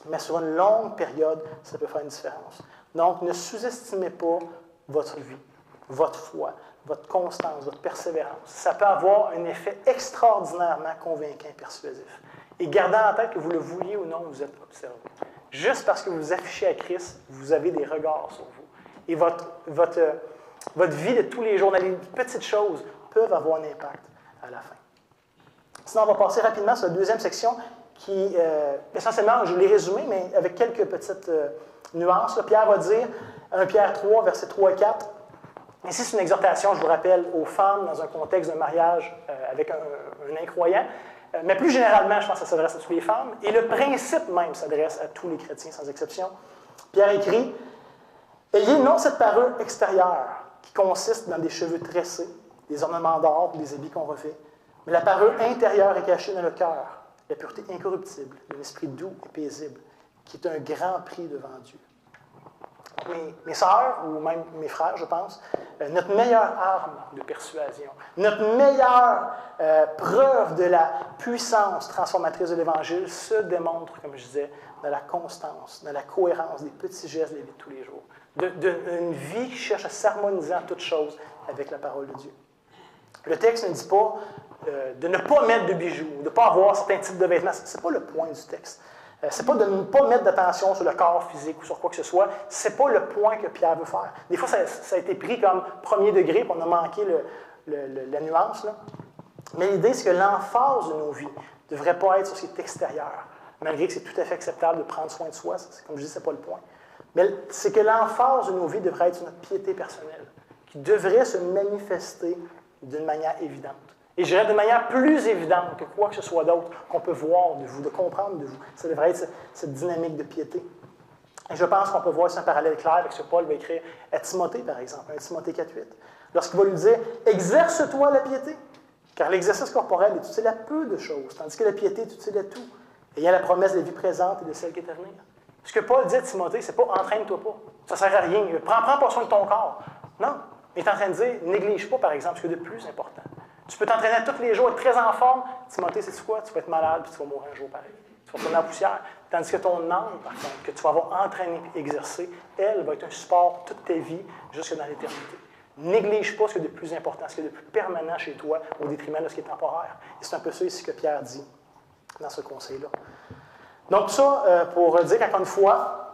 Mais sur une longue période, ça peut faire une différence. Donc, ne sous-estimez pas votre vie, votre foi, votre constance, votre persévérance. Ça peut avoir un effet extraordinairement convaincant et persuasif. Et gardez en tête que vous le vouliez ou non, vous êtes observé. Juste parce que vous vous affichez à Christ, vous avez des regards sur vous. Et votre vie de tous les jours, dans les petites choses, peuvent avoir un impact à la fin. Sinon, on va passer rapidement sur la deuxième section qui, essentiellement, je l'ai résumé, mais avec quelques petites nuances. Là, Pierre va dire, 1 Pierre 3, versets 3 et 4, ici, c'est une exhortation, je vous rappelle, aux femmes dans un contexte de mariage avec un incroyant. Mais plus généralement, je pense que ça s'adresse à toutes les femmes. Et le principe même s'adresse à tous les chrétiens, sans exception. Pierre écrit, « Ayez non cette parure extérieure qui consiste dans des cheveux tressés, des ornements d'or ou des habits qu'on refait, mais la parure intérieure est cachée dans le cœur, la pureté incorruptible, d'un esprit doux et paisible, qui est un grand prix devant Dieu. » Mes sœurs, ou même mes frères, je pense, notre meilleure arme de persuasion, notre meilleure preuve de la puissance transformatrice de l'Évangile se démontre, comme je disais, dans la constance, dans la cohérence des petits gestes de la vie de tous les jours, d'une vie qui cherche à s'harmoniser en toutes choses avec la parole de Dieu. Le texte ne dit pas de ne pas mettre de bijoux, de ne pas avoir certains types de vêtements. Ce n'est pas le point du texte. C'est pas de ne pas mettre d'attention sur le corps physique ou sur quoi que ce soit. C'est pas le point que Pierre veut faire. Des fois, ça a été pris comme premier degré, puis on a manqué la nuance. Là. Mais l'idée, c'est que l'emphase de nos vies ne devrait pas être sur ce qui est extérieur, malgré que c'est tout à fait acceptable de prendre soin de soi. Comme je dis, ce n'est pas le point. Mais c'est que l'emphase de nos vies devrait être sur notre piété personnelle, qui devrait se manifester d'une manière évidente. Et je dirais de manière plus évidente que quoi que ce soit d'autre qu'on peut voir de vous, de comprendre de vous. Ça devrait être cette dynamique de piété. Et je pense qu'on peut voir un parallèle clair avec ce que Paul va écrire à Timothée, par exemple, 1 Timothée 4.8. Lorsqu'il va lui dire « Exerce-toi la piété, car l'exercice corporel est utile à peu de choses, tandis que la piété est utile à tout, ayant la promesse de la vie présente et de celle qui est à venir. Ce que Paul dit à Timothée, c'est pas « entraîne-toi pas ». Ça ne sert à rien. Prends pas soin de ton corps. Non. Il est en train de dire « néglige pas, par exemple, ce qui est de plus important ». Tu peux t'entraîner tous les jours, être très en forme. Timothée, c'est quoi? Tu vas être malade puis tu vas mourir un jour pareil. Tu vas tourner la poussière. Tandis que ton âme, par contre, que tu vas avoir entraîné et exercé, elle va être un support toute ta vie jusque dans l'éternité. Néglige pas ce qui est de plus important, ce qui est de plus permanent chez toi au détriment de ce qui est temporaire. Et c'est un peu ça ici que Pierre dit dans ce conseil-là. Donc ça, pour dire qu'encore une fois,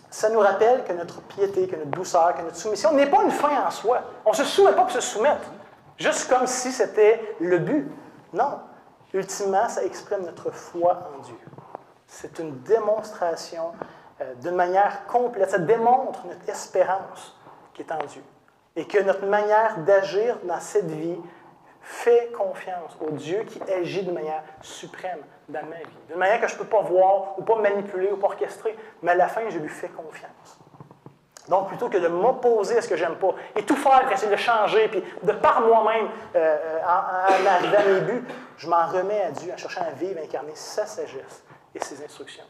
ça nous rappelle que notre piété, que notre douceur, que notre soumission n'est pas une fin en soi. On ne se soumet pas pour se soumettre, juste comme si c'était le but. Non. Ultimement, ça exprime notre foi en Dieu. C'est une démonstration d'une manière complète. Ça démontre notre espérance qui est en Dieu. Et que notre manière d'agir dans cette vie fait confiance au Dieu qui agit de manière suprême dans ma vie. D'une manière que je ne peux pas voir, ou pas manipuler, ou pas orchestrer, mais à la fin, je lui fais confiance. Donc, plutôt que de m'opposer à ce que j'aime pas, et tout faire pour essayer de le changer, puis de par moi-même en arriver à mes buts, je m'en remets à Dieu en cherchant à vivre, à incarner sa sagesse et ses instructions.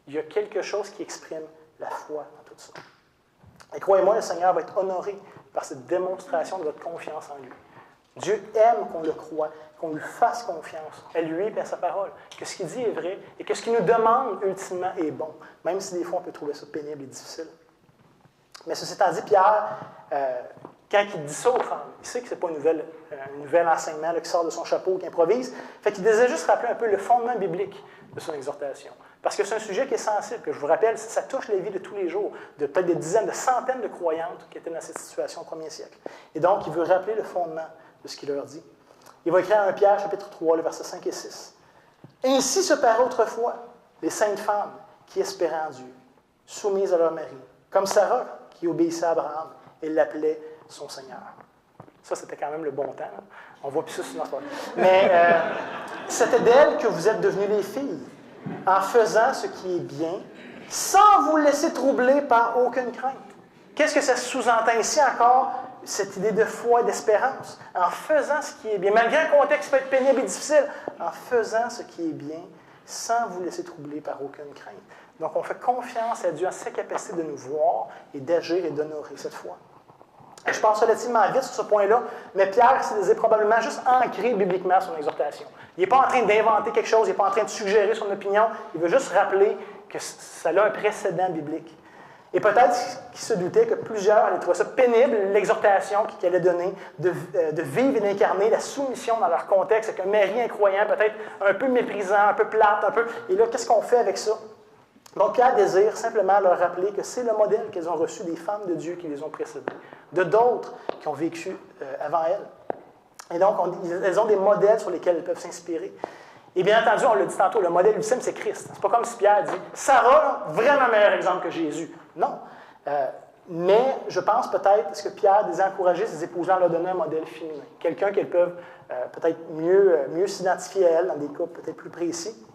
Il y a quelque chose qui exprime la foi dans tout ça. Et croyez-moi, le Seigneur va être honoré par cette démonstration de votre confiance en lui. Dieu aime qu'on le croie, qu'on lui fasse confiance, à lui et à sa parole, que ce qu'il dit est vrai et que ce qu'il nous demande ultimement est bon, même si des fois on peut trouver ça pénible et difficile. Mais ceci étant dit, Pierre, quand il dit ça aux femmes, il sait que ce n'est pas un nouvel enseignement là, qui sort de son chapeau, qui improvise, fait qu'il désire juste rappeler un peu le fondement biblique de son exhortation. Parce que c'est un sujet qui est sensible, que je vous rappelle, ça touche la vie de tous les jours, de peut-être des dizaines, de centaines de croyantes qui étaient dans cette situation au 1er siècle. Et donc, il veut rappeler le fondement de ce qu'il leur dit. Il va écrire à 1 Pierre, chapitre 3, les versets 5 et 6. « Ainsi se paraient autrefois les saintes femmes qui espéraient en Dieu, soumises à leur mari, comme Sarah qui obéissait à Abraham et l'appelait son Seigneur. » Ça, c'était quand même le bon temps. Là. On voit plus ça sur notre Mais c'était d'elle que vous êtes devenues les filles, en faisant ce qui est bien, sans vous laisser troubler par aucune crainte. Qu'est-ce que ça sous-entend ici encore? Cette idée de foi et d'espérance. En faisant ce qui est bien, malgré un contexte qui peut être pénible et difficile, en faisant ce qui est bien, sans vous laisser troubler par aucune crainte. Donc, on fait confiance à Dieu en sa capacité de nous voir et d'agir et d'honorer cette foi. Et je pense relativement vite sur ce point-là, mais Pierre s'est probablement juste ancré bibliquement son exhortation. Il n'est pas en train d'inventer quelque chose, il n'est pas en train de suggérer son opinion, il veut juste rappeler que ça a un précédent biblique. Et peut-être qu'il se doutait que plusieurs allaient trouver ça pénible, l'exhortation qu'il allait donner, de vivre et d'incarner la soumission dans leur contexte, avec un mari incroyant, peut-être un peu méprisant, un peu plate, un peu... Et là, qu'est-ce qu'on fait avec ça? Donc, Pierre désire simplement leur rappeler que c'est le modèle qu'elles ont reçu des femmes de Dieu qui les ont précédées, de d'autres qui ont vécu avant elles. Et donc, elles ont des modèles sur lesquels elles peuvent s'inspirer. Et bien entendu, on l'a dit tantôt, le modèle ultime, c'est Christ. C'est pas comme si Pierre dit « Sarah, vraiment meilleur exemple que Jésus ». Non. Mais je pense peut-être, est-ce que Pierre désire encourager ses épouses à leur donner un modèle féminin, quelqu'un qu'elles peuvent peut-être mieux s'identifier à elle dans des cas peut-être plus précis,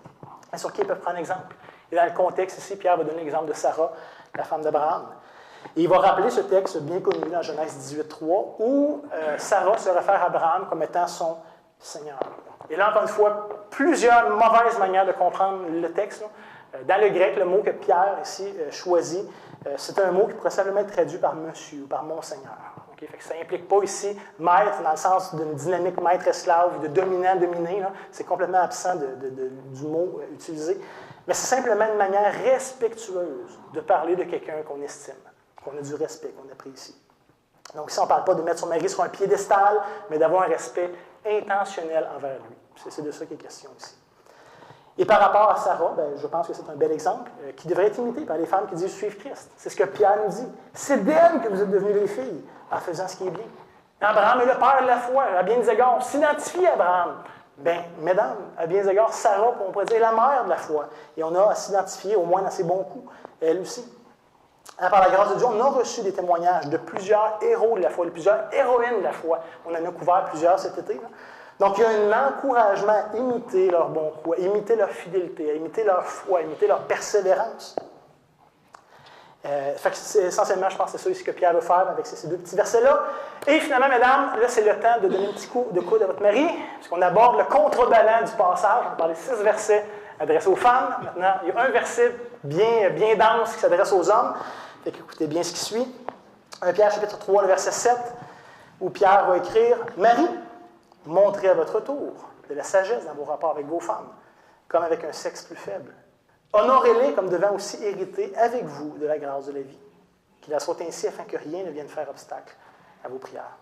et sur qui elles peuvent prendre exemple. Et dans le contexte ici, Pierre va donner l'exemple de Sarah, la femme d'Abraham. Et il va rappeler ce texte bien connu dans Genèse 18.3, où Sarah se réfère à Abraham comme étant son Seigneur. Et là, encore une fois, plusieurs mauvaises manières de comprendre le texte. Dans le grec, le mot que Pierre ici choisit, c'est un mot qui pourrait simplement être traduit par monsieur ou par mon Seigneur. Okay? Fait que ça n'implique pas ici maître dans le sens d'une dynamique maître-esclave ou de dominant-dominé. C'est complètement absent du mot utilisé. Mais c'est simplement une manière respectueuse de parler de quelqu'un qu'on estime, qu'on a du respect, qu'on apprécie. Donc ici, on ne parle pas de mettre son mari sur un piédestal, mais d'avoir un respect intentionnel envers lui. C'est de ça qu'il est question ici. Et par rapport à Sarah, je pense que c'est un bel exemple qui devrait être imité par les femmes qui disent suivre Christ. C'est ce que Pierre nous dit. C'est d'elle que vous êtes devenues les filles, en faisant ce qui est bien. Abraham est le père de la foi, à bien des égards. On s'identifie à Abraham. Bien, mesdames, à bien des égards, Sarah, on pourrait dire la mère de la foi. Et on a à s'identifier, au moins dans ses bons coups, elle aussi. Par la grâce de Dieu, on a reçu des témoignages de plusieurs héros de la foi, de plusieurs héroïnes de la foi. On en a couvert plusieurs cet été. Là. Donc, il y a un encouragement à imiter leur bon coup, à imiter leur fidélité, à imiter leur foi, à imiter leur persévérance. Essentiellement, je pense que c'est ça ici que Pierre veut faire avec ces deux petits versets-là. Et finalement, mesdames, là, c'est le temps de donner un petit coup de coude à votre mari, puisqu'on aborde le contrebalan du passage. On va parler 6 versets adressé aux femmes. Maintenant, il y a un verset bien dense qui s'adresse aux hommes. Fait qu'écoutez bien ce qui suit. 1 Pierre chapitre 3, le verset 7, où Pierre va écrire « Marie, montrez à votre tour de la sagesse dans vos rapports avec vos femmes, comme avec un sexe plus faible. Honorez-les comme devant aussi hériter avec vous de la grâce de la vie. Qu'il en soit ainsi afin que rien ne vienne faire obstacle à vos prières. »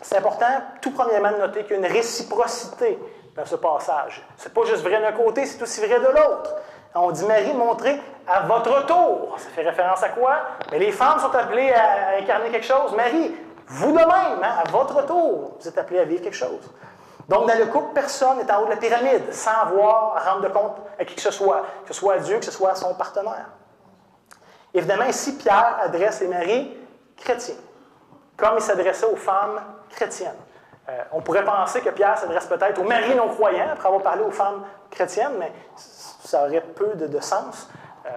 C'est important, tout premièrement, de noter qu'il y a une réciprocité dans ce passage. Ce n'est pas juste vrai d'un côté, c'est aussi vrai de l'autre. On dit Marie, montrez à votre tour. Ça fait référence à quoi? Mais les femmes sont appelées à incarner quelque chose. Marie, vous de même, à votre tour, vous êtes appelés à vivre quelque chose. Donc, dans le couple, personne n'est en haut de la pyramide sans avoir à rendre compte à qui que ce soit à Dieu, que ce soit à son partenaire. Évidemment, ici, Pierre adresse les maris chrétiens, comme il s'adressait aux femmes chrétiennes. On pourrait penser que Pierre s'adresse peut-être aux maris non-croyants, après avoir parlé aux femmes chrétiennes, mais ça aurait peu de sens,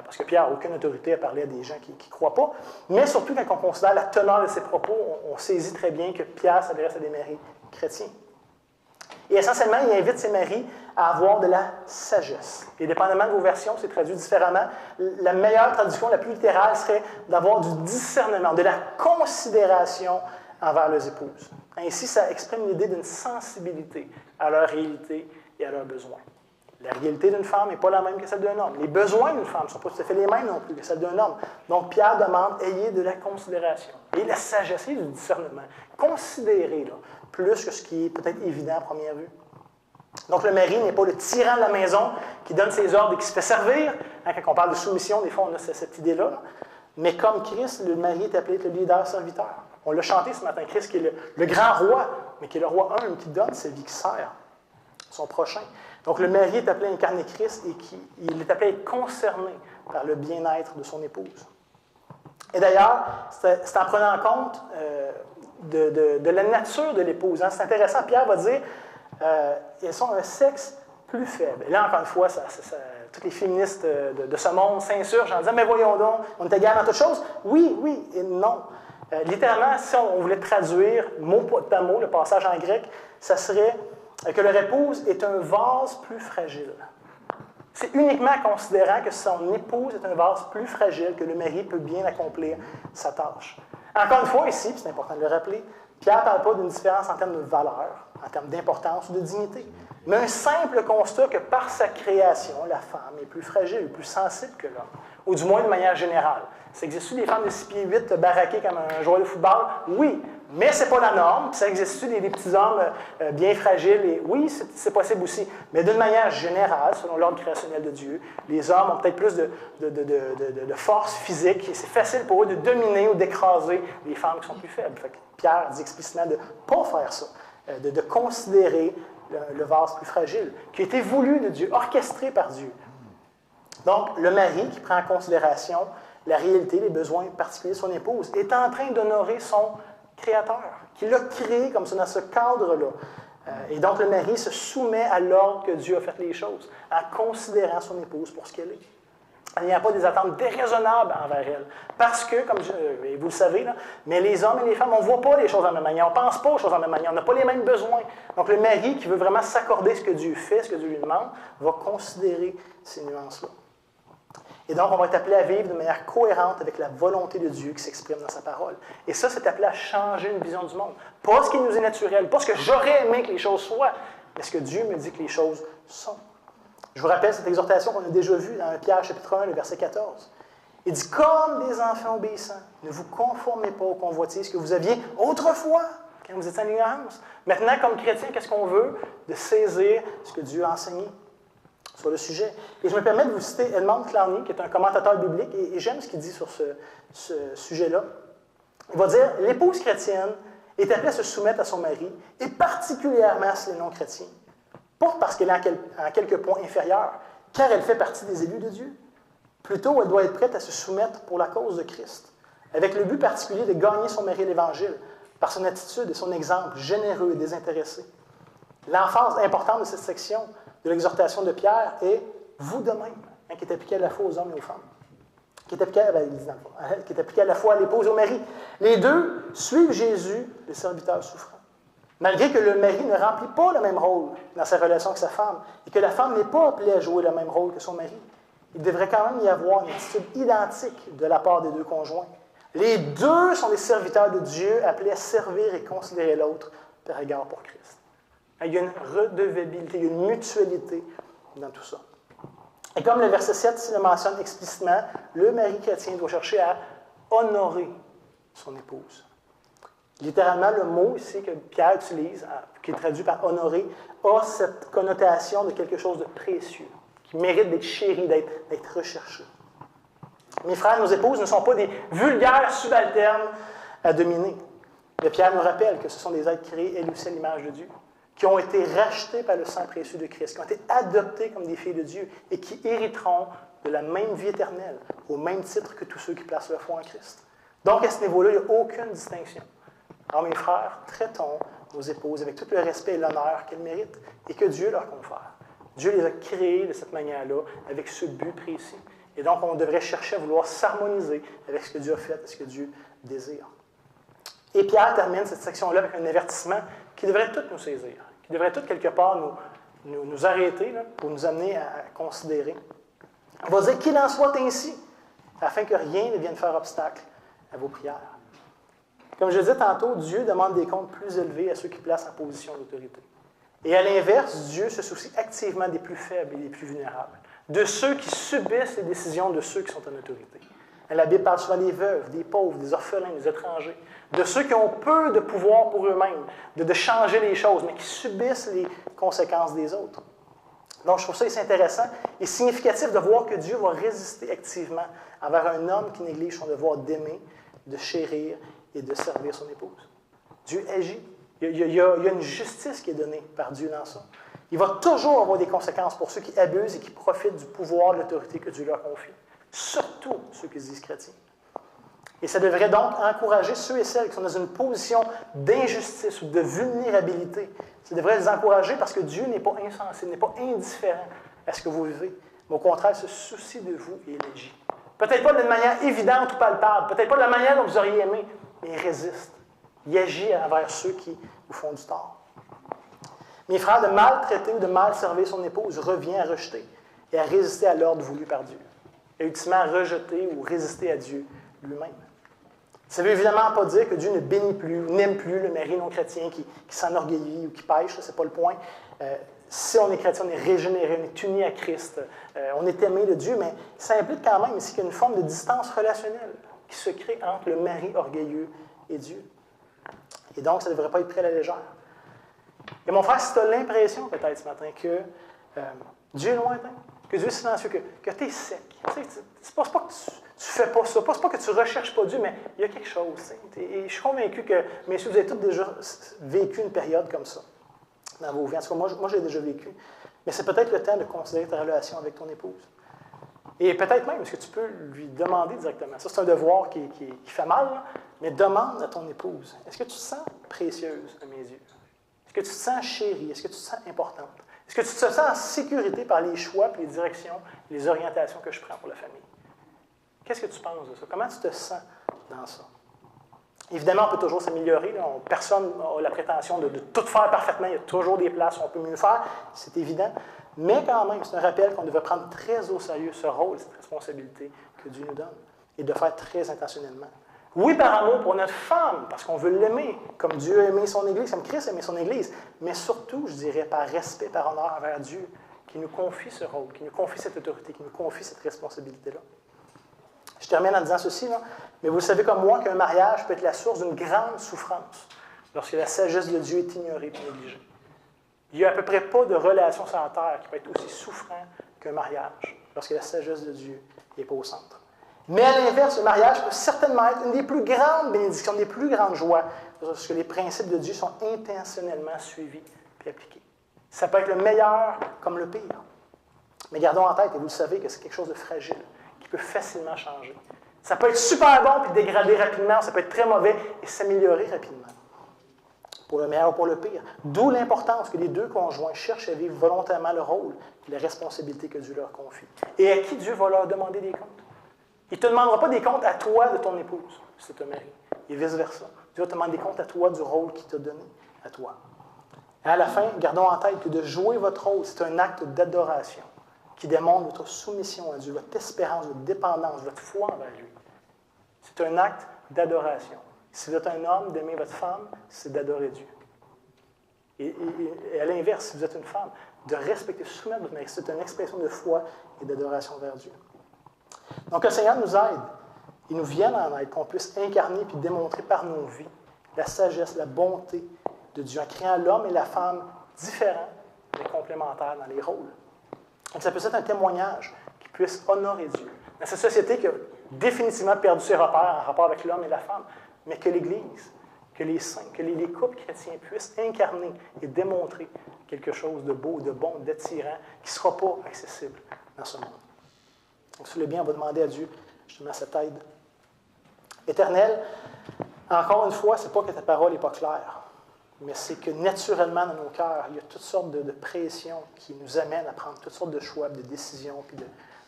parce que Pierre n'a aucune autorité à parler à des gens qui ne croient pas. Mais surtout, quand on considère la teneur de ses propos, on saisit très bien que Pierre s'adresse à des maris chrétiens. Et essentiellement, il invite ses maris à avoir de la sagesse. Et dépendamment de vos versions, c'est traduit différemment. La meilleure traduction, la plus littérale, serait d'avoir du discernement, de la considération envers leurs épouses. Ainsi, ça exprime l'idée d'une sensibilité à leur réalité et à leurs besoins. La réalité d'une femme n'est pas la même que celle d'un homme. Les besoins d'une femme ne sont pas tout à fait les mêmes non plus que celles d'un homme. Donc, Pierre demande, ayez de la considération, ayez de la sagesse, ayez du discernement. Considérez, là, plus que ce qui est peut-être évident à première vue. Donc, le mari n'est pas le tyran de la maison qui donne ses ordres et qui se fait servir. Hein, quand on parle de soumission, des fois, on a cette idée-là. Mais comme Christ, le mari est appelé à être le leader-serviteur. On l'a chanté ce matin, Christ qui est le grand roi, mais qui est le roi humble, qui donne sa vie, qui sert son prochain. Donc, le mari est appelé à incarner Christ et il est appelé à être concerné par le bien-être de son épouse. Et d'ailleurs, c'est en prenant compte de la nature de l'épouse. Hein. C'est intéressant, Pierre va dire elles sont un sexe plus faible. Et là, encore une fois, toutes les féministes de ce monde s'insurgent en disant mais voyons donc, on est égal dans toutes choses. Oui et non. Littéralement, si on voulait traduire mot par mot le passage en grec, ça serait que leur épouse est un vase plus fragile. C'est uniquement en considérant que son épouse est un vase plus fragile que le mari peut bien accomplir sa tâche. Encore une fois, ici, c'est important de le rappeler, Pierre ne parle pas d'une différence en termes de valeur, en termes d'importance ou de dignité, mais un simple constat que par sa création, la femme est plus fragile, plus sensible que l'homme, ou du moins de manière générale. Ça existe-tu des femmes de 6 pieds 8 baraquées comme un joueur de football? Oui, mais ce n'est pas la norme. Puis ça existe-tu des petits hommes bien fragiles? Et oui, c'est possible aussi. Mais d'une manière générale, selon l'ordre créationnel de Dieu, les hommes ont peut-être plus de force physique et c'est facile pour eux de dominer ou d'écraser les femmes qui sont plus faibles. Fait que Pierre dit explicitement de ne pas faire ça, de considérer le vase plus fragile, qui a été voulu de Dieu, orchestré par Dieu. Donc, le mari qui prend en considération la réalité, les besoins particuliers de son épouse, est en train d'honorer son Créateur, qui l'a créé comme ça, dans ce cadre-là. Et donc, le mari se soumet à l'ordre que Dieu a fait les choses, en considérant son épouse pour ce qu'elle est. Il n'y a pas des attentes déraisonnables envers elle. Parce que, comme vous le savez, là, mais les hommes et les femmes, on ne voit pas les choses de la même manière, on ne pense pas aux choses de la même manière, on n'a pas les mêmes besoins. Donc, le mari qui veut vraiment s'accorder ce que Dieu fait, ce que Dieu lui demande, va considérer ces nuances-là. Et donc, on va être appelé à vivre de manière cohérente avec la volonté de Dieu qui s'exprime dans sa parole. Et ça, c'est appelé à changer une vision du monde. Pas ce qui nous est naturel, pas ce que j'aurais aimé que les choses soient, mais ce que Dieu me dit que les choses sont. Je vous rappelle cette exhortation qu'on a déjà vue dans Pierre chapitre 1, le verset 14. Il dit « Comme des enfants obéissants, ne vous conformez pas aux convoitises que vous aviez autrefois, quand vous étiez en ignorance. » Maintenant, comme chrétien, qu'est-ce qu'on veut? De saisir ce que Dieu a enseigné sur le sujet. Et je me permets de vous citer Edmond Clowney, qui est un commentateur biblique, et j'aime ce qu'il dit sur ce sujet-là. Il va dire « L'épouse chrétienne est appelée à se soumettre à son mari, et particulièrement si elle est non-chrétien. Pas parce qu'elle est en quelques points inférieure, car elle fait partie des élus de Dieu. Plutôt, elle doit être prête à se soumettre pour la cause de Christ, avec le but particulier de gagner son mari à l'Évangile, par son attitude et son exemple généreux et désintéressé. L'emphase importante de cette section de l'exhortation de Pierre est « vous de même hein, », qui est appliquée à la fois aux hommes et aux femmes. Qui est appliquée à la fois à l'épouse et au mari. Les deux suivent Jésus, le serviteur souffrant. Malgré que le mari ne remplit pas le même rôle dans sa relation avec sa femme et que la femme n'est pas appelée à jouer le même rôle que son mari, il devrait quand même y avoir une attitude identique de la part des deux conjoints. Les deux sont des serviteurs de Dieu appelés à servir et considérer l'autre par égard pour Christ. Il y a une redevabilité, il y a une mutualité dans tout ça. Et comme le verset 7 le mentionne explicitement, le mari chrétien doit chercher à honorer son épouse. Littéralement, le mot ici que Pierre utilise, qui est traduit par honorer, a cette connotation de quelque chose de précieux, qui mérite d'être chéri, d'être recherché. Mes frères, nos épouses ne sont pas des vulgaires subalternes à dominer. Mais Pierre nous rappelle que ce sont des êtres créés, elles aussi, à l'image de Dieu, qui ont été rachetés par le sang précieux de Christ, qui ont été adoptés comme des filles de Dieu et qui hériteront de la même vie éternelle, au même titre que tous ceux qui placent leur foi en Christ. Donc, à ce niveau-là, il n'y a aucune distinction. Alors, mes frères, traitons nos épouses avec tout le respect et l'honneur qu'elles méritent et que Dieu leur confère. Dieu les a créées de cette manière-là, avec ce but précis. Et donc, on devrait chercher à vouloir s'harmoniser avec ce que Dieu a fait et ce que Dieu désire. Et Pierre termine cette section-là avec un avertissement qui devrait tout nous saisir, qui devrait tout quelque part nous arrêter là, pour nous amener à considérer. On va dire qu'il en soit ainsi, afin que rien ne vienne faire obstacle à vos prières. Comme je le disais tantôt, Dieu demande des comptes plus élevés à ceux qui placent en position d'autorité. Et à l'inverse, Dieu se soucie activement des plus faibles et des plus vulnérables, de ceux qui subissent les décisions de ceux qui sont en autorité. La Bible parle souvent des veuves, des pauvres, des orphelins, des étrangers, de ceux qui ont peu de pouvoir pour eux-mêmes, de changer les choses, mais qui subissent les conséquences des autres. Donc, je trouve ça intéressant et significatif de voir que Dieu va résister activement envers un homme qui néglige son devoir d'aimer, de chérir et de servir son épouse. Dieu agit. Il y a une justice qui est donnée par Dieu dans ça. Il va toujours avoir des conséquences pour ceux qui abusent et qui profitent du pouvoir de l'autorité que Dieu leur confie. Surtout ceux qui se disent chrétiens. Et ça devrait donc encourager ceux et celles qui sont dans une position d'injustice ou de vulnérabilité. Ça devrait les encourager parce que Dieu n'est pas insensé, n'est pas indifférent à ce que vous vivez, mais au contraire, se soucie de vous et il agit. Peut-être pas d'une manière évidente ou palpable, peut-être pas de la manière dont vous auriez aimé, mais il résiste. Il agit envers ceux qui vous font du tort. Mes frères, de maltraiter ou de mal servir son épouse revient à rejeter et à résister à l'ordre voulu par Dieu. Et ultimement à rejeter ou résister à Dieu lui-même. Ça ne veut évidemment pas dire que Dieu ne bénit plus, n'aime plus le mari non chrétien qui s'enorgueillit ou qui pêche, ce n'est pas le point. Si on est chrétien, on est régénéré, on est uni à Christ, on est aimé de Dieu, mais ça implique quand même ici qu'il y a une forme de distance relationnelle qui se crée entre le mari orgueilleux et Dieu. Et donc, ça ne devrait pas être pris à la légère. Et mon frère, si tu as l'impression peut-être ce matin que Dieu est lointain, que Dieu est silencieux, que tu es sec, c'est pas que tu fais pas ça, c'est pas que tu ne recherches pas Dieu, mais il y a quelque chose. Et je suis convaincu que, messieurs, vous avez tous déjà vécu une période comme ça dans vos vies. En tout cas, moi je l'ai déjà vécu. Mais c'est peut-être le temps de considérer ta relation avec ton épouse. Et peut-être même, est-ce que tu peux lui demander directement? Ça, c'est un devoir qui fait mal, là, mais demande à ton épouse, est-ce que tu te sens précieuse à mes yeux? Est-ce que tu te sens chérie? Est-ce que tu te sens importante? Est-ce que tu te sens en sécurité par les choix, les directions, les orientations que je prends pour la famille? Qu'est-ce que tu penses de ça? Comment tu te sens dans ça? Évidemment, on peut toujours s'améliorer. Personne n'a la prétention de tout faire parfaitement. Il y a toujours des places où on peut mieux faire, c'est évident. Mais quand même, c'est un rappel qu'on devrait prendre très au sérieux ce rôle, cette responsabilité que Dieu nous donne, et de faire très intentionnellement. Oui, par amour pour notre femme, parce qu'on veut l'aimer, comme Dieu a aimé son Église, comme Christ a aimé son Église, mais surtout, je dirais, par respect, par honneur envers Dieu, qui nous confie ce rôle, qui nous confie cette autorité, qui nous confie cette responsabilité-là. Je termine en disant ceci, là, mais vous savez comme moi qu'un mariage peut être la source d'une grande souffrance lorsque la sagesse de Dieu est ignorée et négligée. Il n'y a à peu près pas de relation sur la terre qui peut être aussi souffrant qu'un mariage lorsque la sagesse de Dieu n'est pas au centre. Mais à l'inverse, le mariage peut certainement être une des plus grandes bénédictions, des plus grandes joies, lorsque les principes de Dieu sont intentionnellement suivis et appliqués. Ça peut être le meilleur comme le pire. Mais gardons en tête, et vous le savez, que c'est quelque chose de fragile, qui peut facilement changer. Ça peut être super bon puis dégrader rapidement, ça peut être très mauvais et s'améliorer rapidement. Pour le meilleur ou pour le pire. D'où l'importance que les deux conjoints cherchent à vivre volontairement le rôle et la responsabilité que Dieu leur confie. Et à qui Dieu va leur demander des comptes. Il ne te demandera pas des comptes à toi de ton épouse, si c'est un mari, et vice-versa. Dieu va te demander des comptes à toi du rôle qu'il t'a donné à toi. Et à la fin, gardons en tête que de jouer votre rôle, c'est un acte d'adoration qui démontre votre soumission à Dieu, votre espérance, votre dépendance, votre foi envers lui. C'est un acte d'adoration. Si vous êtes un homme, d'aimer votre femme, c'est d'adorer Dieu. Et à l'inverse, si vous êtes une femme, de respecter, soumettre votre mari, c'est une expression de foi et d'adoration vers Dieu. Donc, le Seigneur nous aide. Il nous vient en aide, qu'on puisse incarner puis démontrer par nos vies la sagesse, la bonté de Dieu, en créant l'homme et la femme différents, mais complémentaires dans les rôles. Donc, ça peut être un témoignage qui puisse honorer Dieu. Dans cette société qui a définitivement perdu ses repères en rapport avec l'homme et la femme, mais que l'Église, que les saints, que les couples chrétiens puissent incarner et démontrer quelque chose de beau, de bon, d'attirant, qui ne sera pas accessible dans ce monde. Donc, si vous voulez bien, on va demander à Dieu justement cette aide. Éternel, encore une fois, ce n'est pas que ta parole n'est pas claire, mais c'est que naturellement dans nos cœurs, il y a toutes sortes de pressions qui nous amènent à prendre toutes sortes de choix, de décisions, puis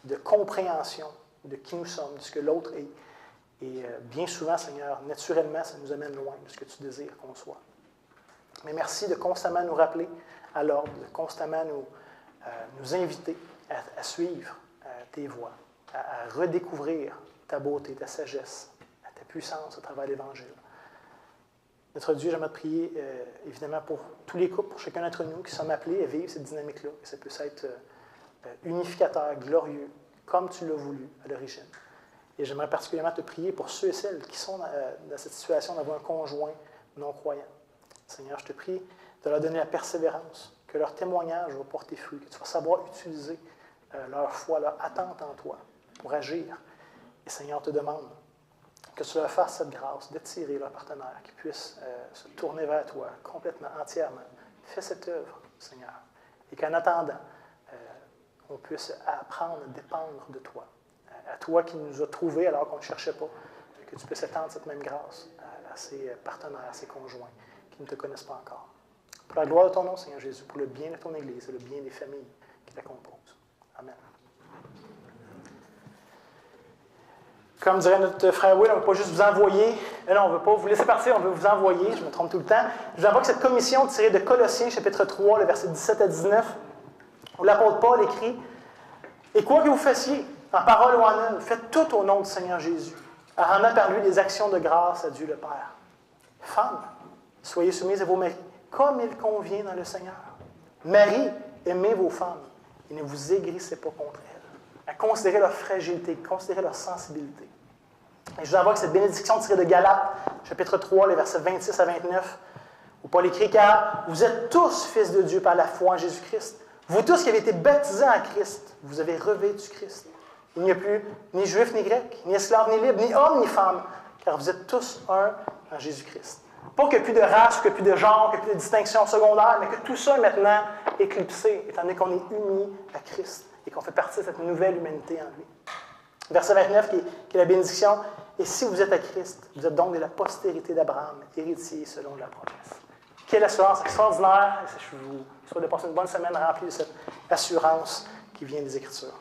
de compréhension de qui nous sommes, de ce que l'autre est. Et bien souvent, Seigneur, naturellement, ça nous amène loin de ce que tu désires qu'on soit. Mais merci de constamment nous rappeler à l'ordre, de constamment nous inviter à suivre tes voies, à redécouvrir ta beauté, ta sagesse, ta puissance à travers l'Évangile. Notre Dieu, j'aimerais te prier, évidemment, pour tous les couples, pour chacun d'entre nous qui sommes appelés à vivre cette dynamique-là, que ça puisse être unificateur, glorieux, comme tu l'as voulu à l'origine. Et j'aimerais particulièrement te prier pour ceux et celles qui sont dans cette situation d'avoir un conjoint non-croyant. Seigneur, je te prie de leur donner la persévérance, que leur témoignage va porter fruit, que tu vas savoir utiliser leur foi, leur attente en toi pour agir. Et Seigneur, te demande que tu leur fasses cette grâce d'attirer leur partenaire, qu'ils puissent se tourner vers toi complètement, entièrement. Fais cette œuvre, Seigneur. Et qu'en attendant, on puisse apprendre à dépendre de toi. À toi qui nous as trouvés alors qu'on ne cherchait pas, que tu puisses étendre cette même grâce à ces partenaires, à ces conjoints qui ne te connaissent pas encore. Pour la gloire de ton nom, Seigneur Jésus, pour le bien de ton Église et le bien des familles qui la composent. Amen. Comme dirait notre frère Will, on ne veut pas juste vous envoyer, non, on ne veut pas vous laisser partir, on veut vous envoyer, je me trompe tout le temps. Je vous envoie que cette commission tirée de Colossiens, chapitre 3, le verset 17 à 19, où l'apôtre Paul écrit « Et quoi que vous fassiez, en parole ou en œuvre, faites tout au nom du Seigneur Jésus, en rendant par lui des actions de grâce à Dieu le Père. Femmes, soyez soumises à vos maris, comme il convient dans le Seigneur. Maris, aimez vos femmes et ne vous aigrissez pas contre elles. À considérer leur fragilité, considérer leur sensibilité. » Et je vous envoie que cette bénédiction tirée de Galates, chapitre 3, les versets 26 à 29, où Paul écrit « Car vous êtes tous fils de Dieu par la foi en Jésus-Christ. Vous tous qui avez été baptisés en Christ, vous avez revêtu Christ. Il n'y a plus ni juif ni grec, ni esclave ni libre, ni homme ni femme, car vous êtes tous un en Jésus-Christ. » Pas qu'il n'y ait plus de race, qu'il n'y ait plus de genre, qu'il n'y ait plus de distinction secondaire, mais que tout ça est maintenant éclipsé, étant donné qu'on est unis à Christ et qu'on fait partie de cette nouvelle humanité en lui. Verset 29, qui est la bénédiction. « Et si vous êtes à Christ, vous êtes donc de la postérité d'Abraham, héritier selon la promesse. » Quelle assurance extraordinaire! Je vous souhaite de passer une bonne semaine remplie de cette assurance qui vient des Écritures.